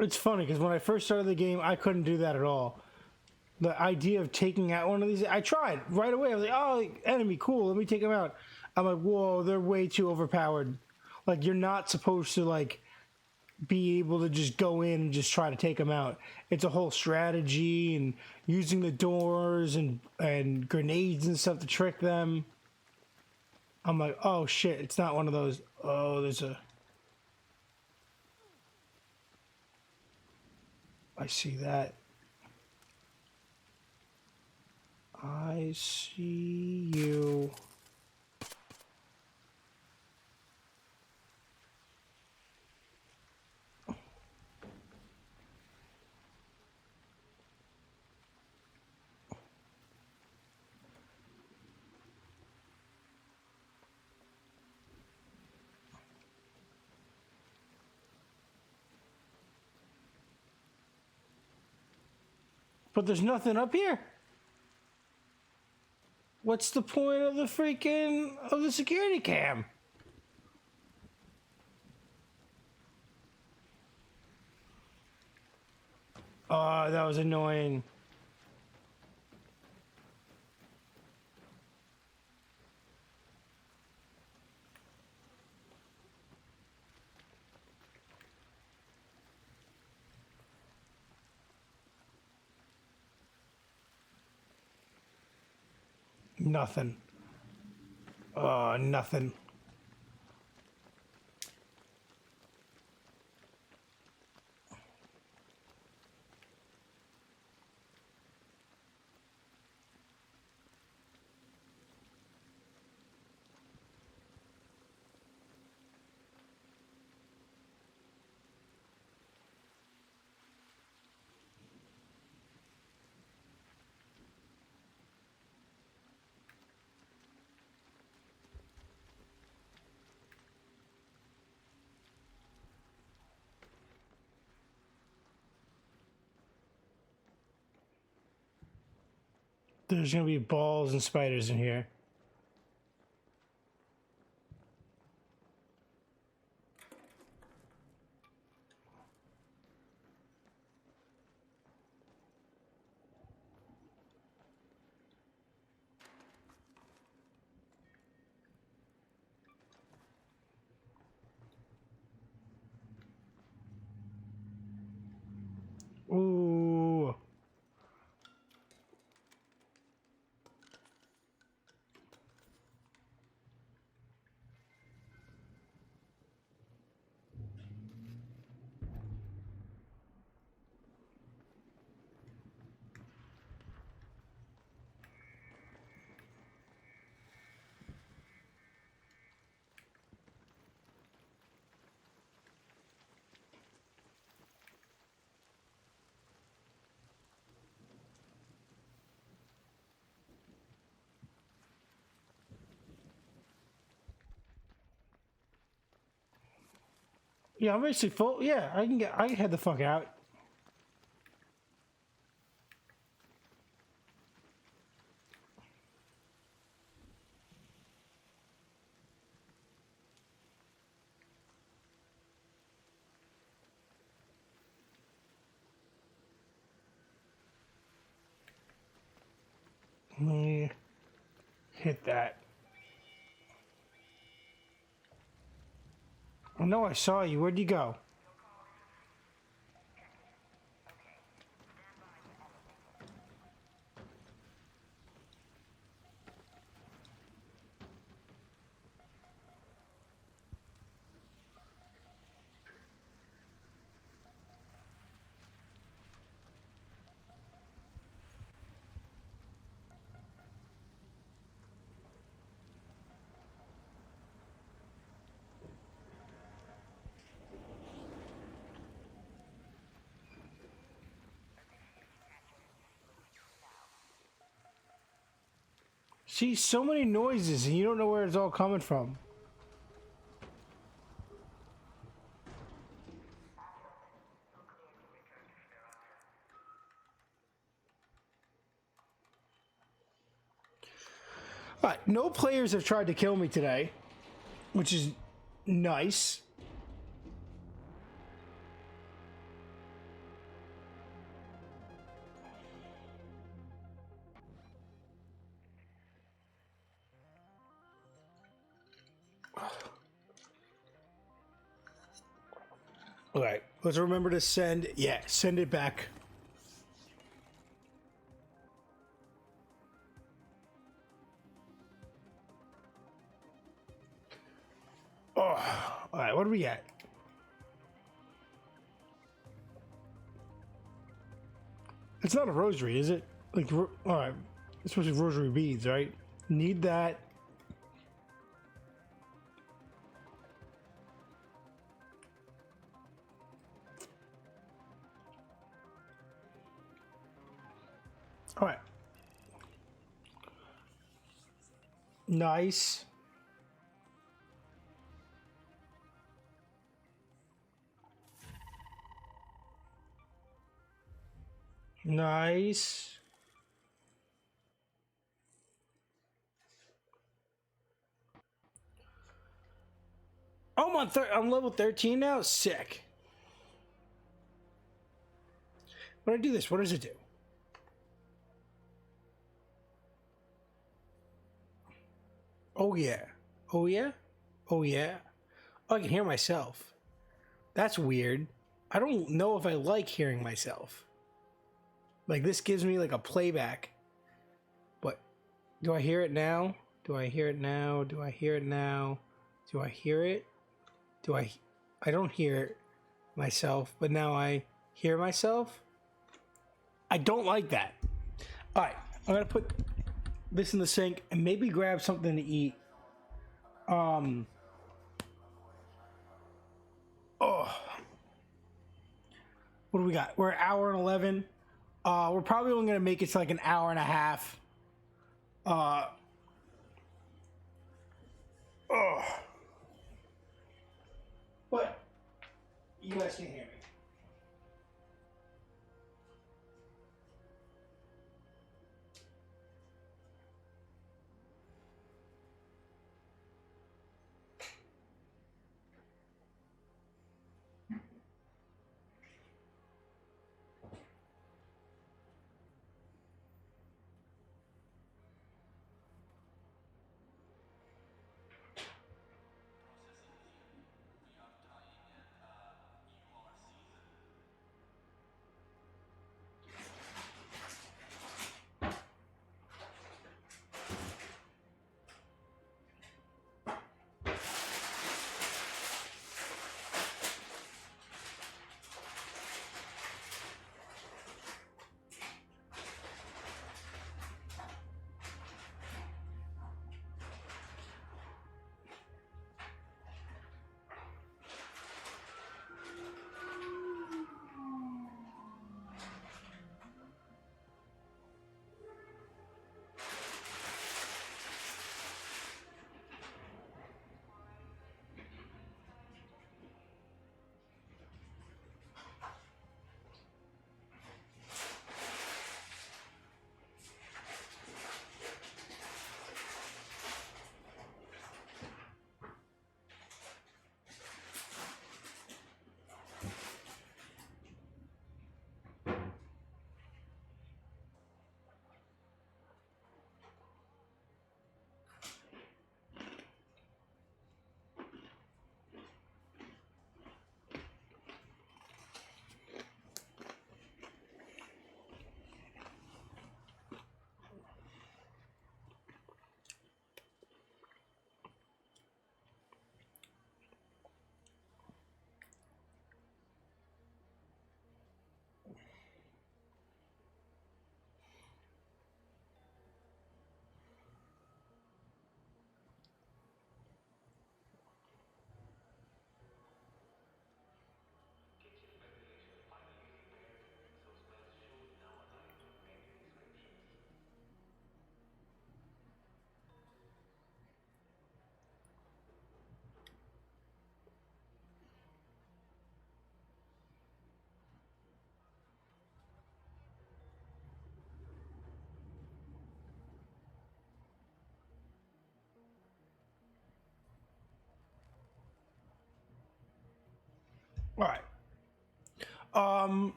It's funny because when I first started the game, I couldn't do that at all. The idea of taking out one of these, I tried right away. I was like, oh, enemy, cool, let me take them out. I'm like, whoa, they're way too overpowered. Like, you're not supposed to, like, be able to just go in and just try to take them out. It's a whole strategy and using the doors and grenades and stuff to trick them. I'm like, oh shit, it's not one of those. Oh, there's a... I see that. I see you. But there's nothing up here. What's the point of the freaking of the security cam? Oh, that was annoying. Nothing. Nothing. There's gonna be balls and spiders in here. Yeah, I'm basically full. Yeah, I can head the fuck out. Let me hit that. I know I saw you. Where'd you go? See, so many noises, and you don't know where it's all coming from. All right, no players have tried to kill me today, which is nice. All right, let's remember to send. Yeah, send it back. Oh, all right, what are we at? It's not a rosary, is it? Like, all right, it's supposed to be rosary beads, right? Need that. All right. Nice. Nice. Oh, I'm level 13 now? Sick. When I do this, what does it do? Oh, yeah. Oh, yeah? Oh, yeah. Oh, I can hear myself. That's weird. I don't know if I like hearing myself. Like, this gives me, like, a playback. But do I hear it now? Do I hear it now? Do I hear it now? Do I hear it? I don't hear myself, but now I hear myself? I don't like that. All right, I'm gonna put this in the sink and maybe grab something to eat. Oh, what do we got? We're an hour and 11. We're probably only gonna make it to like an hour and a half. But you guys can hear me. All right.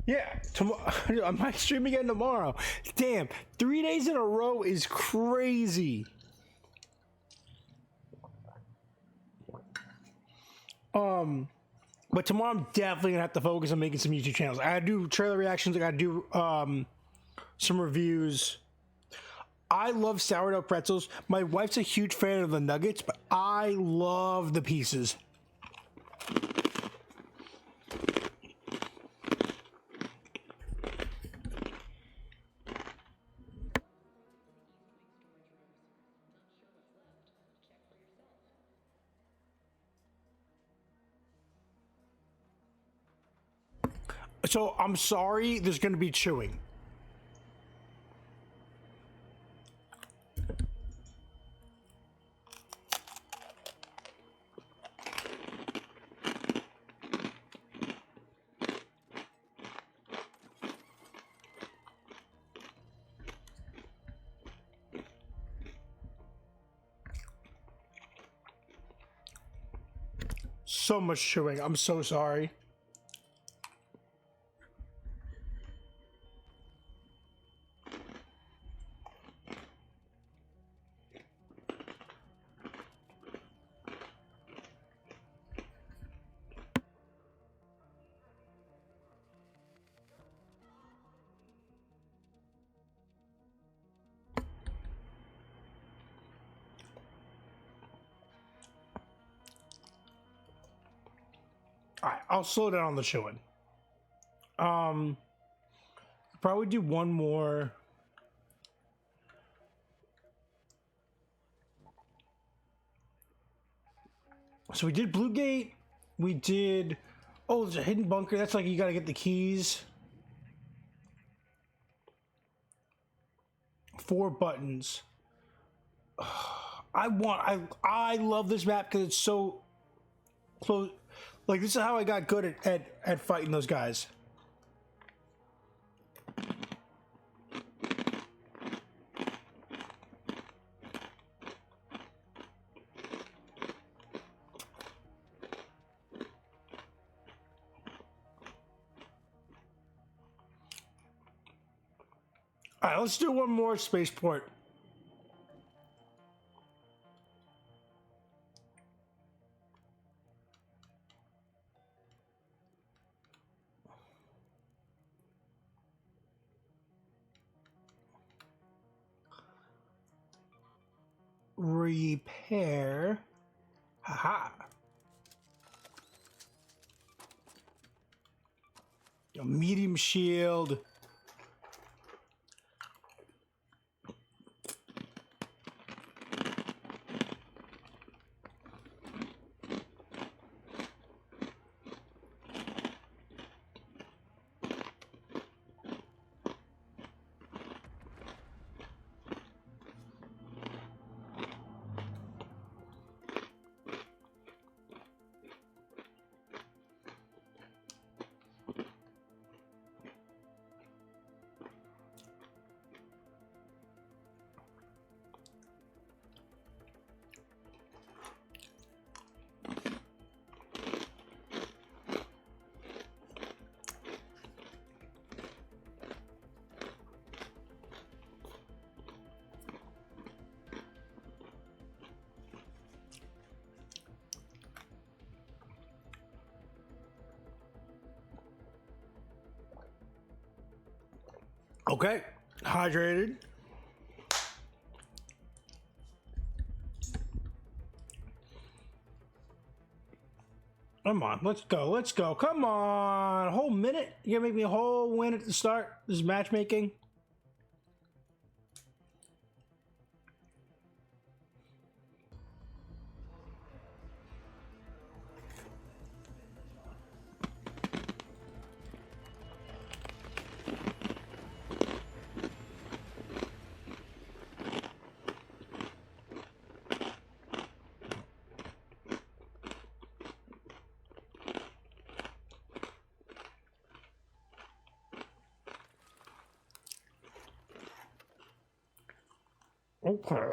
Yeah, tomorrow I might stream again tomorrow. Damn, 3 days in a row is crazy. But tomorrow I'm definitely gonna have to focus on making some YouTube channels. I gotta do trailer reactions. I gotta do some reviews. I love sourdough pretzels. My wife's a huge fan of the nuggets, but I love the pieces. So I'm sorry, there's gonna be chewing. So much chewing. I'm so sorry. All right, I'll slow down on the chewing. Probably do one more. So we did Blue Gate. We did. Oh, there's a hidden bunker. That's like you gotta get the keys. 4 buttons. I love this map because it's so close. Like this is how I got good at fighting those guys. All right, let's do one more spaceport. Repair. Haha. A medium shield. Okay, hydrated. Come on, let's go, let's go. Come on, a whole minute? You're gonna make me a whole minute to start this matchmaking? Okay.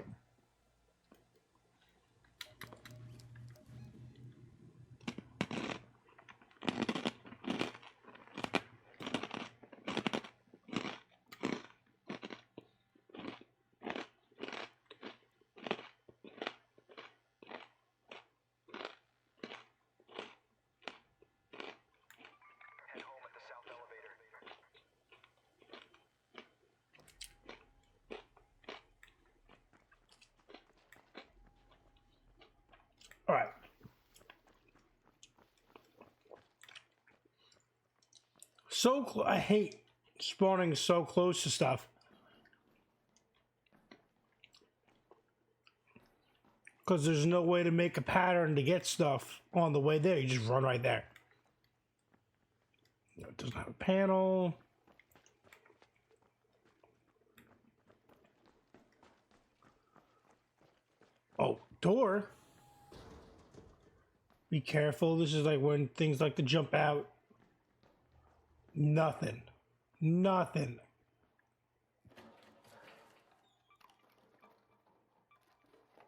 I hate spawning so close to stuff. Because there's no way to make a pattern to get stuff on the way there. You just run right there. It doesn't have a panel. Oh, door. Be careful. This is like when things like to jump out. Nothing. Nothing.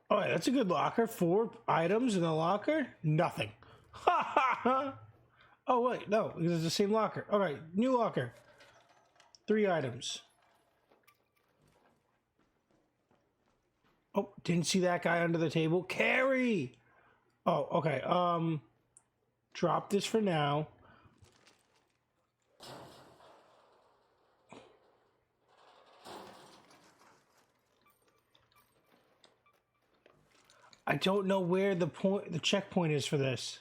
Oh, yeah, that's a good locker. 4 items in the locker. Nothing. Ha ha ha. Oh, wait. No, it's the same locker. All right. New locker. 3 items. Oh, didn't see that guy under the table. Carry. Oh, okay. Drop this for now. I don't know where the checkpoint is for this.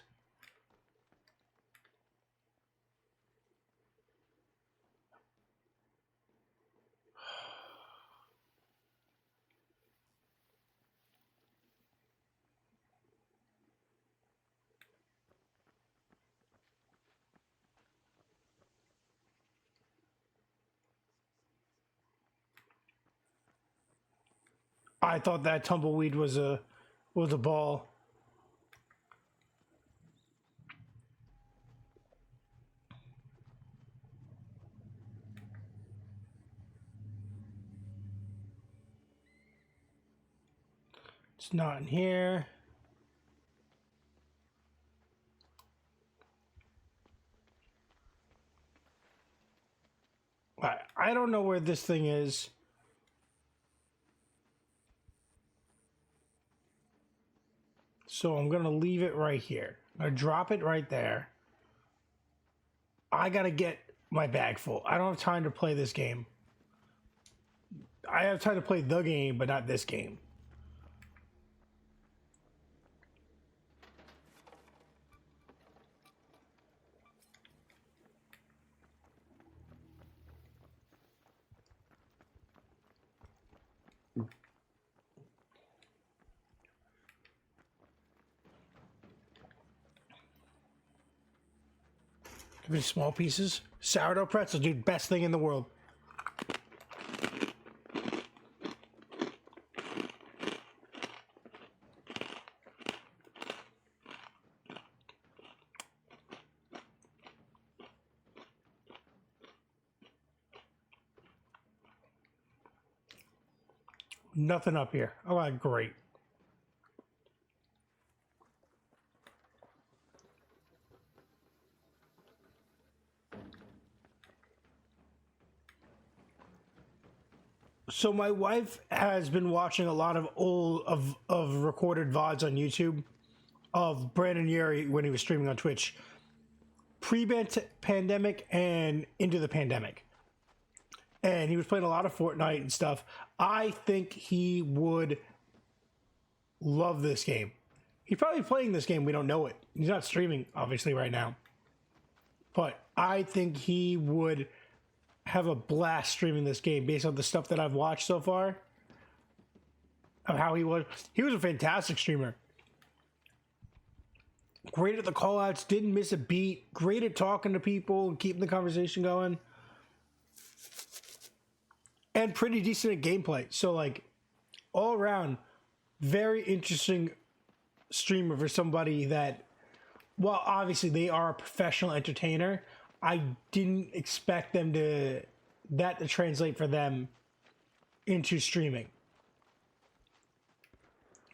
I thought that tumbleweed was a ball. It's not in here. I don't know where this thing is. So I'm going to leave it right here. I drop it right there. I got to get my bag full. I don't have time to play this game. I have time to play the game, but not this game. Give me small pieces. Sourdough pretzel, dude, best thing in the world. Nothing up here. Oh, great. So my wife has been watching a lot of old of recorded VODs on YouTube of Brandon Urie when he was streaming on Twitch, pre-pandemic and into the pandemic, and he was playing a lot of Fortnite and stuff. I think he would love this game. He's probably playing this game. We don't know it. He's not streaming, obviously, right now, but I think he would have a blast streaming this game based on the stuff that I've watched so far of how he was. He was a fantastic streamer. Great at the callouts, didn't miss a beat, great at talking to people and keeping the conversation going. And pretty decent at gameplay. So, like, all around, very interesting streamer for somebody that, well, obviously they are a professional entertainer. I didn't expect them to translate for them into streaming.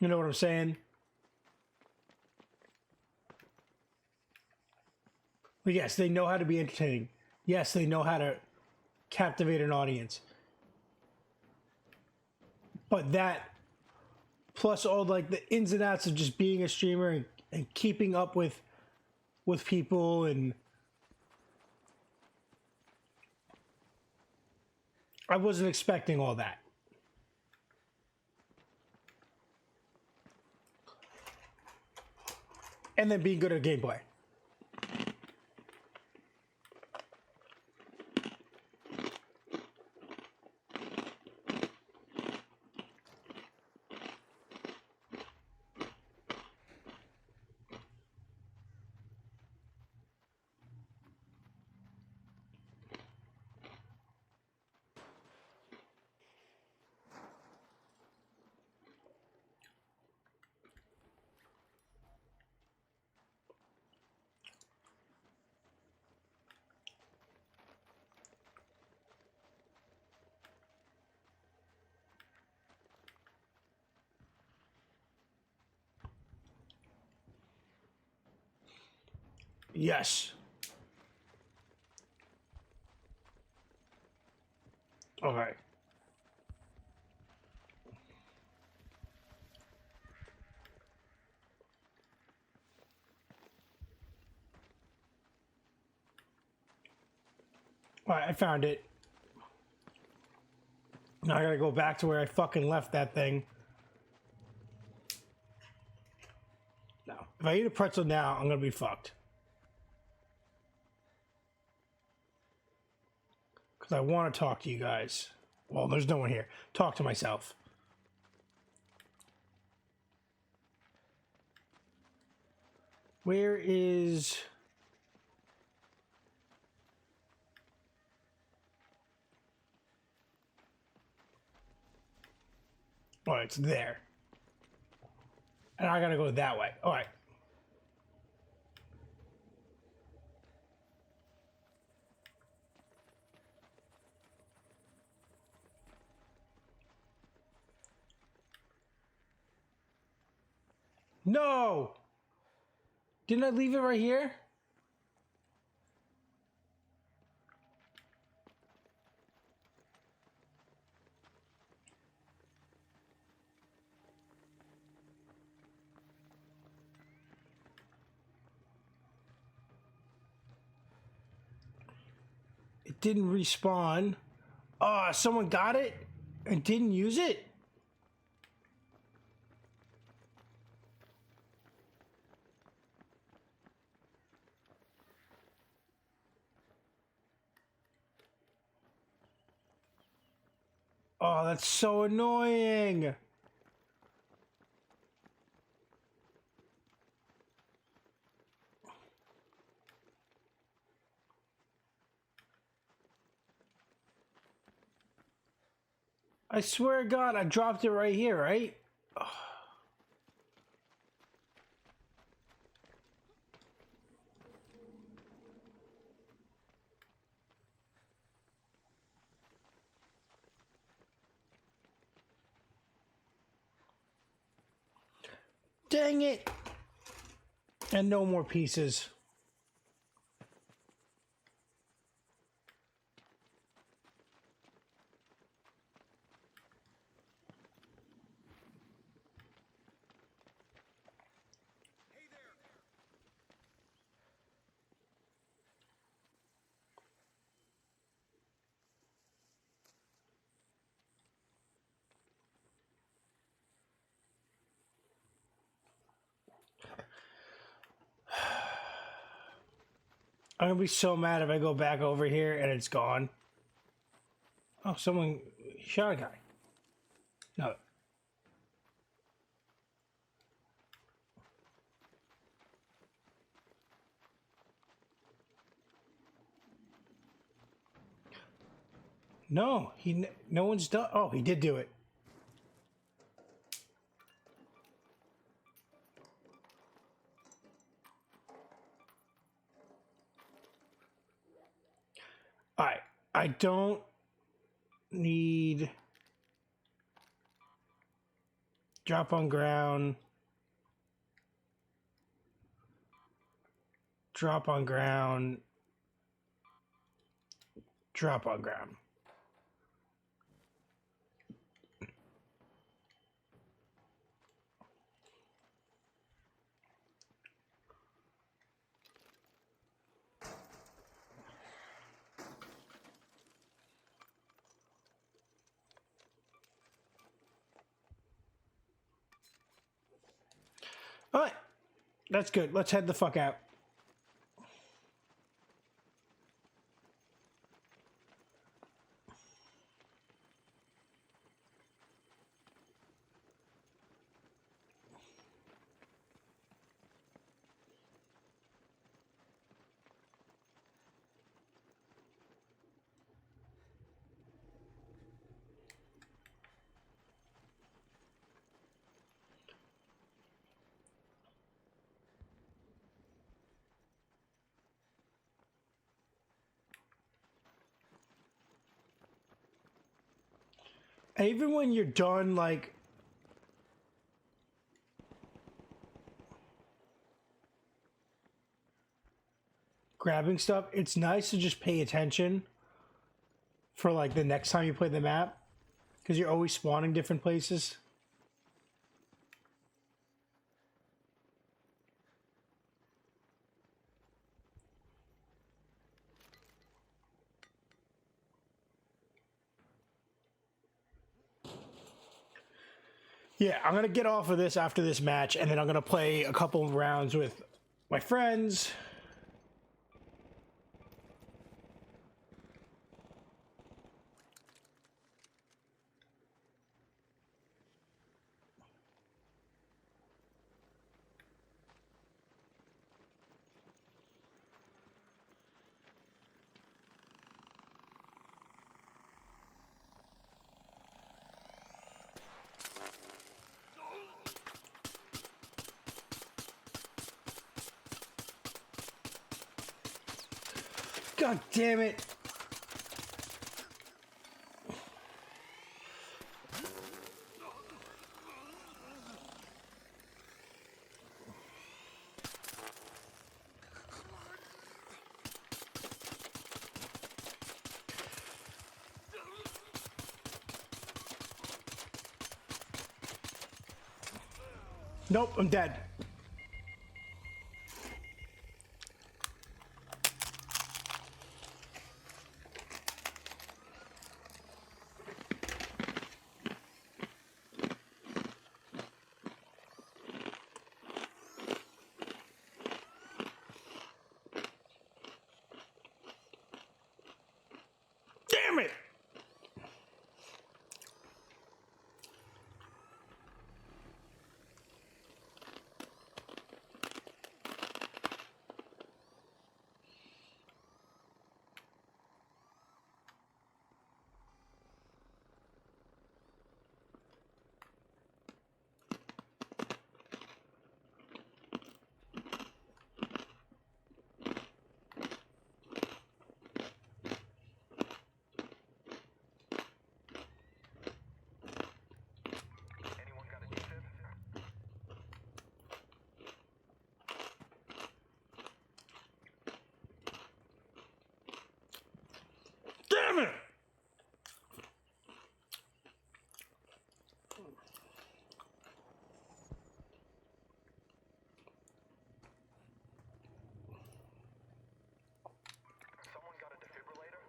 You know what I'm saying? But yes, they know how to be entertaining. Yes, they know how to captivate an audience. But that, plus all like the ins and outs of just being a streamer and keeping up with people, and I wasn't expecting all that. And then being good at gameplay. Yes. Okay. Alright, I found it. Now I gotta go back to where I fucking left that thing. No. If I eat a pretzel now, I'm gonna be fucked. Because I want to talk to you guys. Well, there's no one here. Talk to myself. Where is... Oh, it's there. And I gotta go that way. Alright. No! Didn't I leave it right here? It didn't respawn. Oh, someone got it and didn't use it? Oh, that's so annoying. I swear to God, I dropped it right here, right? Dang it. And no more pieces. I'm gonna be so mad if I go back over here and it's gone. Oh, someone shot a guy. No. No, no one's done. Oh, he did do it. All right, I don't need drop on ground. Drop on ground. Drop on ground. All right, that's good. Let's head the fuck out. And even when you're done, like, grabbing stuff, it's nice to just pay attention for like the next time you play the map, because you're always spawning different places. Yeah, I'm gonna get off of this after this match, and then I'm gonna play a couple of rounds with my friends. God damn it! Nope, I'm dead. Damn it! Anyone got a defib? Damn it! Someone got a defibrillator?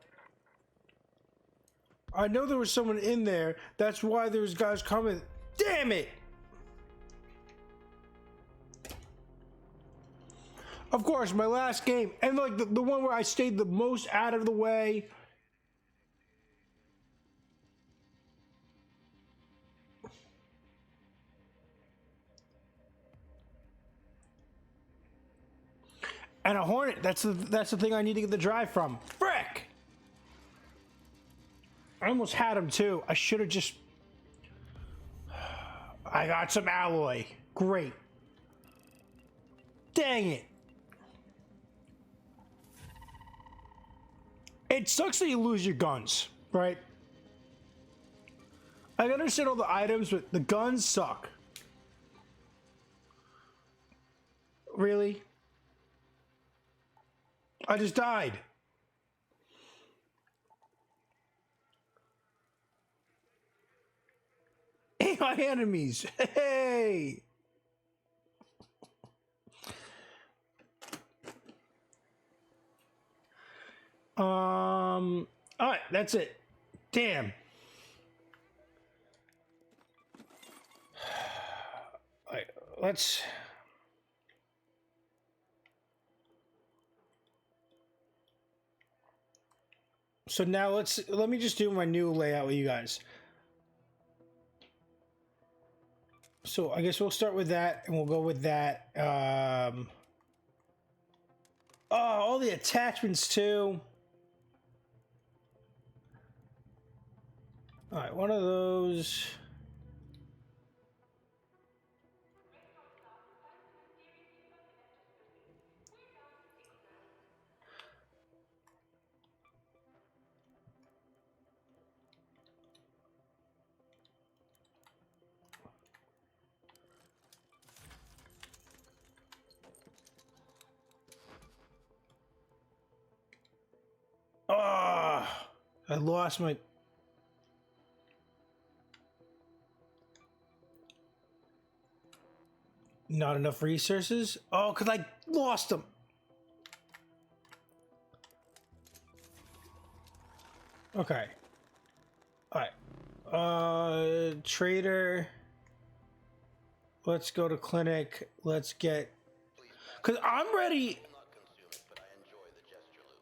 I know there was someone in there. That's why there's guys coming. Damn it! Of course, my last game, and like the one where I stayed the most out of the way. And a Hornet, that's the thing I need to get the drive from. Frick! I almost had him too. I should have just... I got some alloy. Great. Dang it. It sucks that you lose your guns, right? I understand all the items, but the guns suck. Really? I just died. AI enemies. Hey. All right, that's it. Damn. All right, let's. So now let me just do my new layout with you guys. So I guess we'll start with that, and we'll go with that. Oh, all the attachments too. All right, one of those. I lost my... Not enough resources? Oh, because I lost them. Okay. Alright. Trader. Let's go to clinic. Let's get... Because I'm ready... Not consume it, but I enjoy the gesture loop.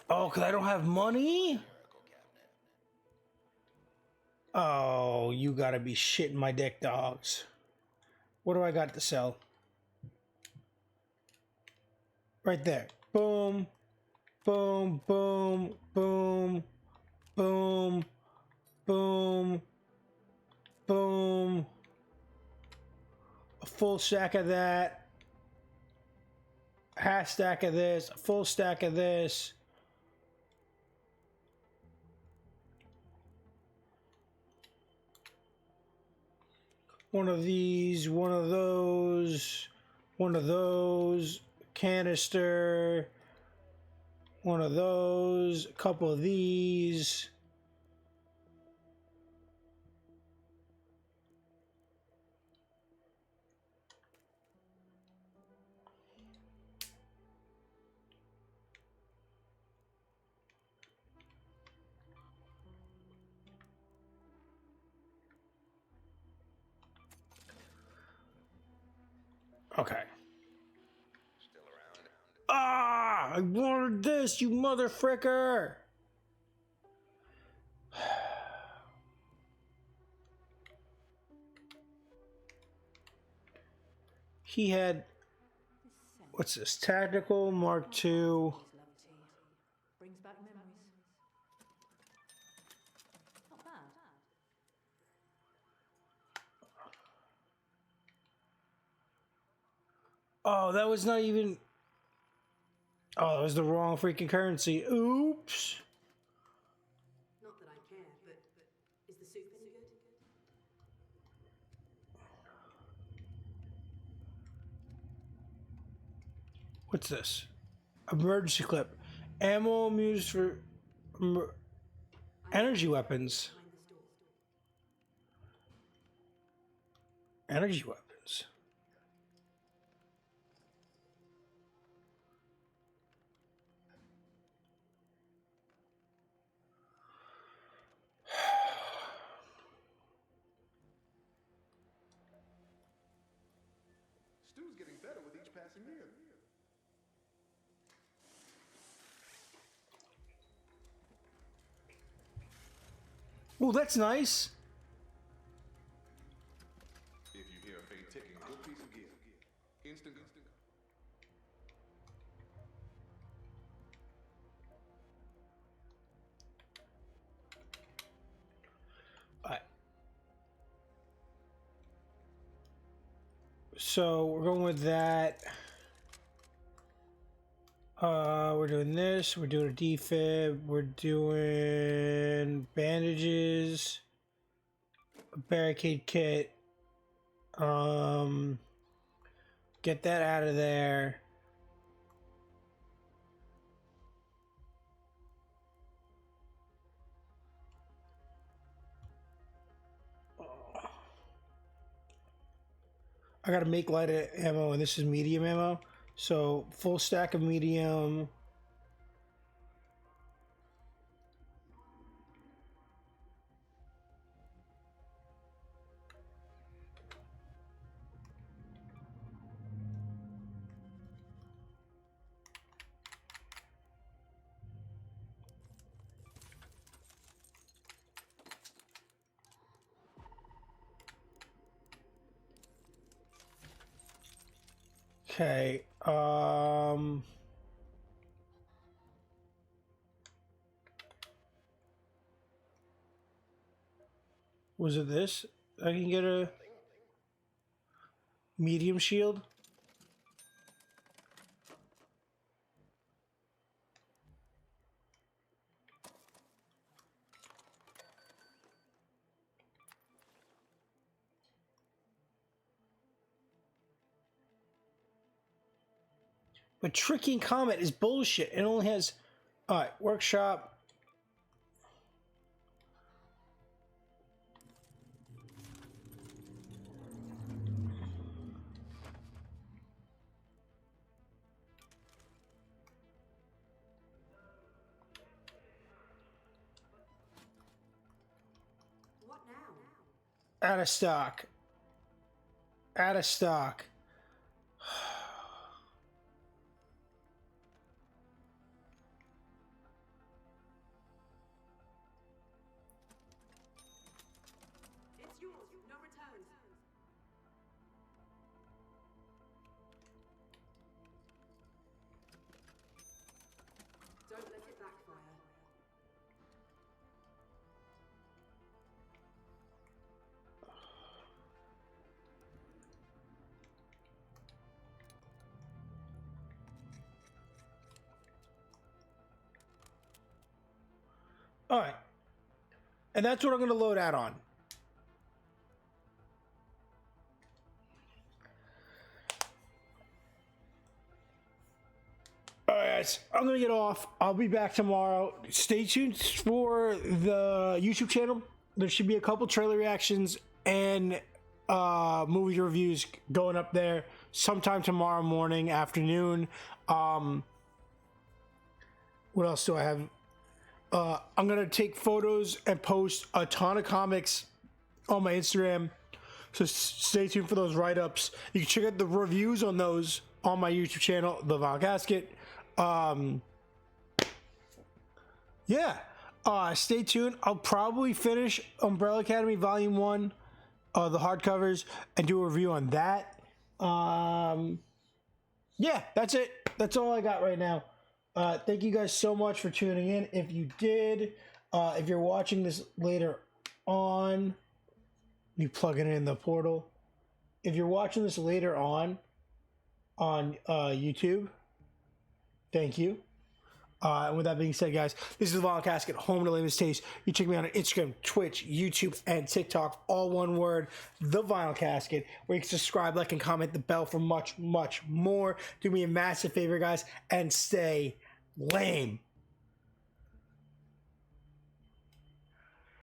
Oh, because I don't have money? Miracle cabinet. Oh, you gotta be shitting my dick, dogs. What do I got to sell? Right there. Boom. Boom, boom, boom, boom, boom, boom. A full stack of that. A half stack of this. A full stack of this. One of these, one of those, one of those, canister, one of those, a couple of these. Okay. Still around? Ah, I wanted this, you motherfricker. He had, what's this? Tactical Mark II. Brings back memories. Not bad. Oh, that was not even. Oh, that was the wrong freaking currency. Oops. Not that I care, but is the soup any good? What's this? Emergency clip. Ammo used for energy weapons. Behind the store. Energy weapons. Stu's getting better with each passing year. Oh, that's nice. If you hear a faint ticking, good piece of gear. Instant. Alright. So we're going with that. We're doing this. We're doing a defib. We're doing bandages. A barricade kit. Get that out of there. I gotta make light ammo, and this is medium ammo. So full stack of medium. Okay. Was it this? I can get a medium shield. But Tricky and Comet is bullshit. It only has, all right, workshop. What now? Out of stock. Out of stock. It's yours. No returns. Don't let it backfire. All right. And that's what I'm going to load out on. All right, guys. I'm going to get off. I'll be back tomorrow. Stay tuned for the YouTube channel. There should be a couple trailer reactions and movie reviews going up there sometime tomorrow morning, afternoon. What else do I have? I'm going to take photos and post a ton of comics on my Instagram. So stay tuned for those write-ups. You can check out the reviews on those on my YouTube channel, The Von Casket. Yeah. Stay tuned. I'll probably finish Umbrella Academy Volume 1, the hardcovers, and do a review on that. Yeah, that's it. That's all I got right now. Thank you guys so much for tuning in. If you did, if you're watching this later on, you plug it in the portal. If you're watching this later on YouTube, thank you. And with that being said, guys, this is the Von Casket, home to latest taste. You check me out on Instagram, Twitch, YouTube, and TikTok. All one word, The Vinyl Casket, where you can subscribe, like, and comment the bell for much, much more. Do me a massive favor, guys, and stay lame.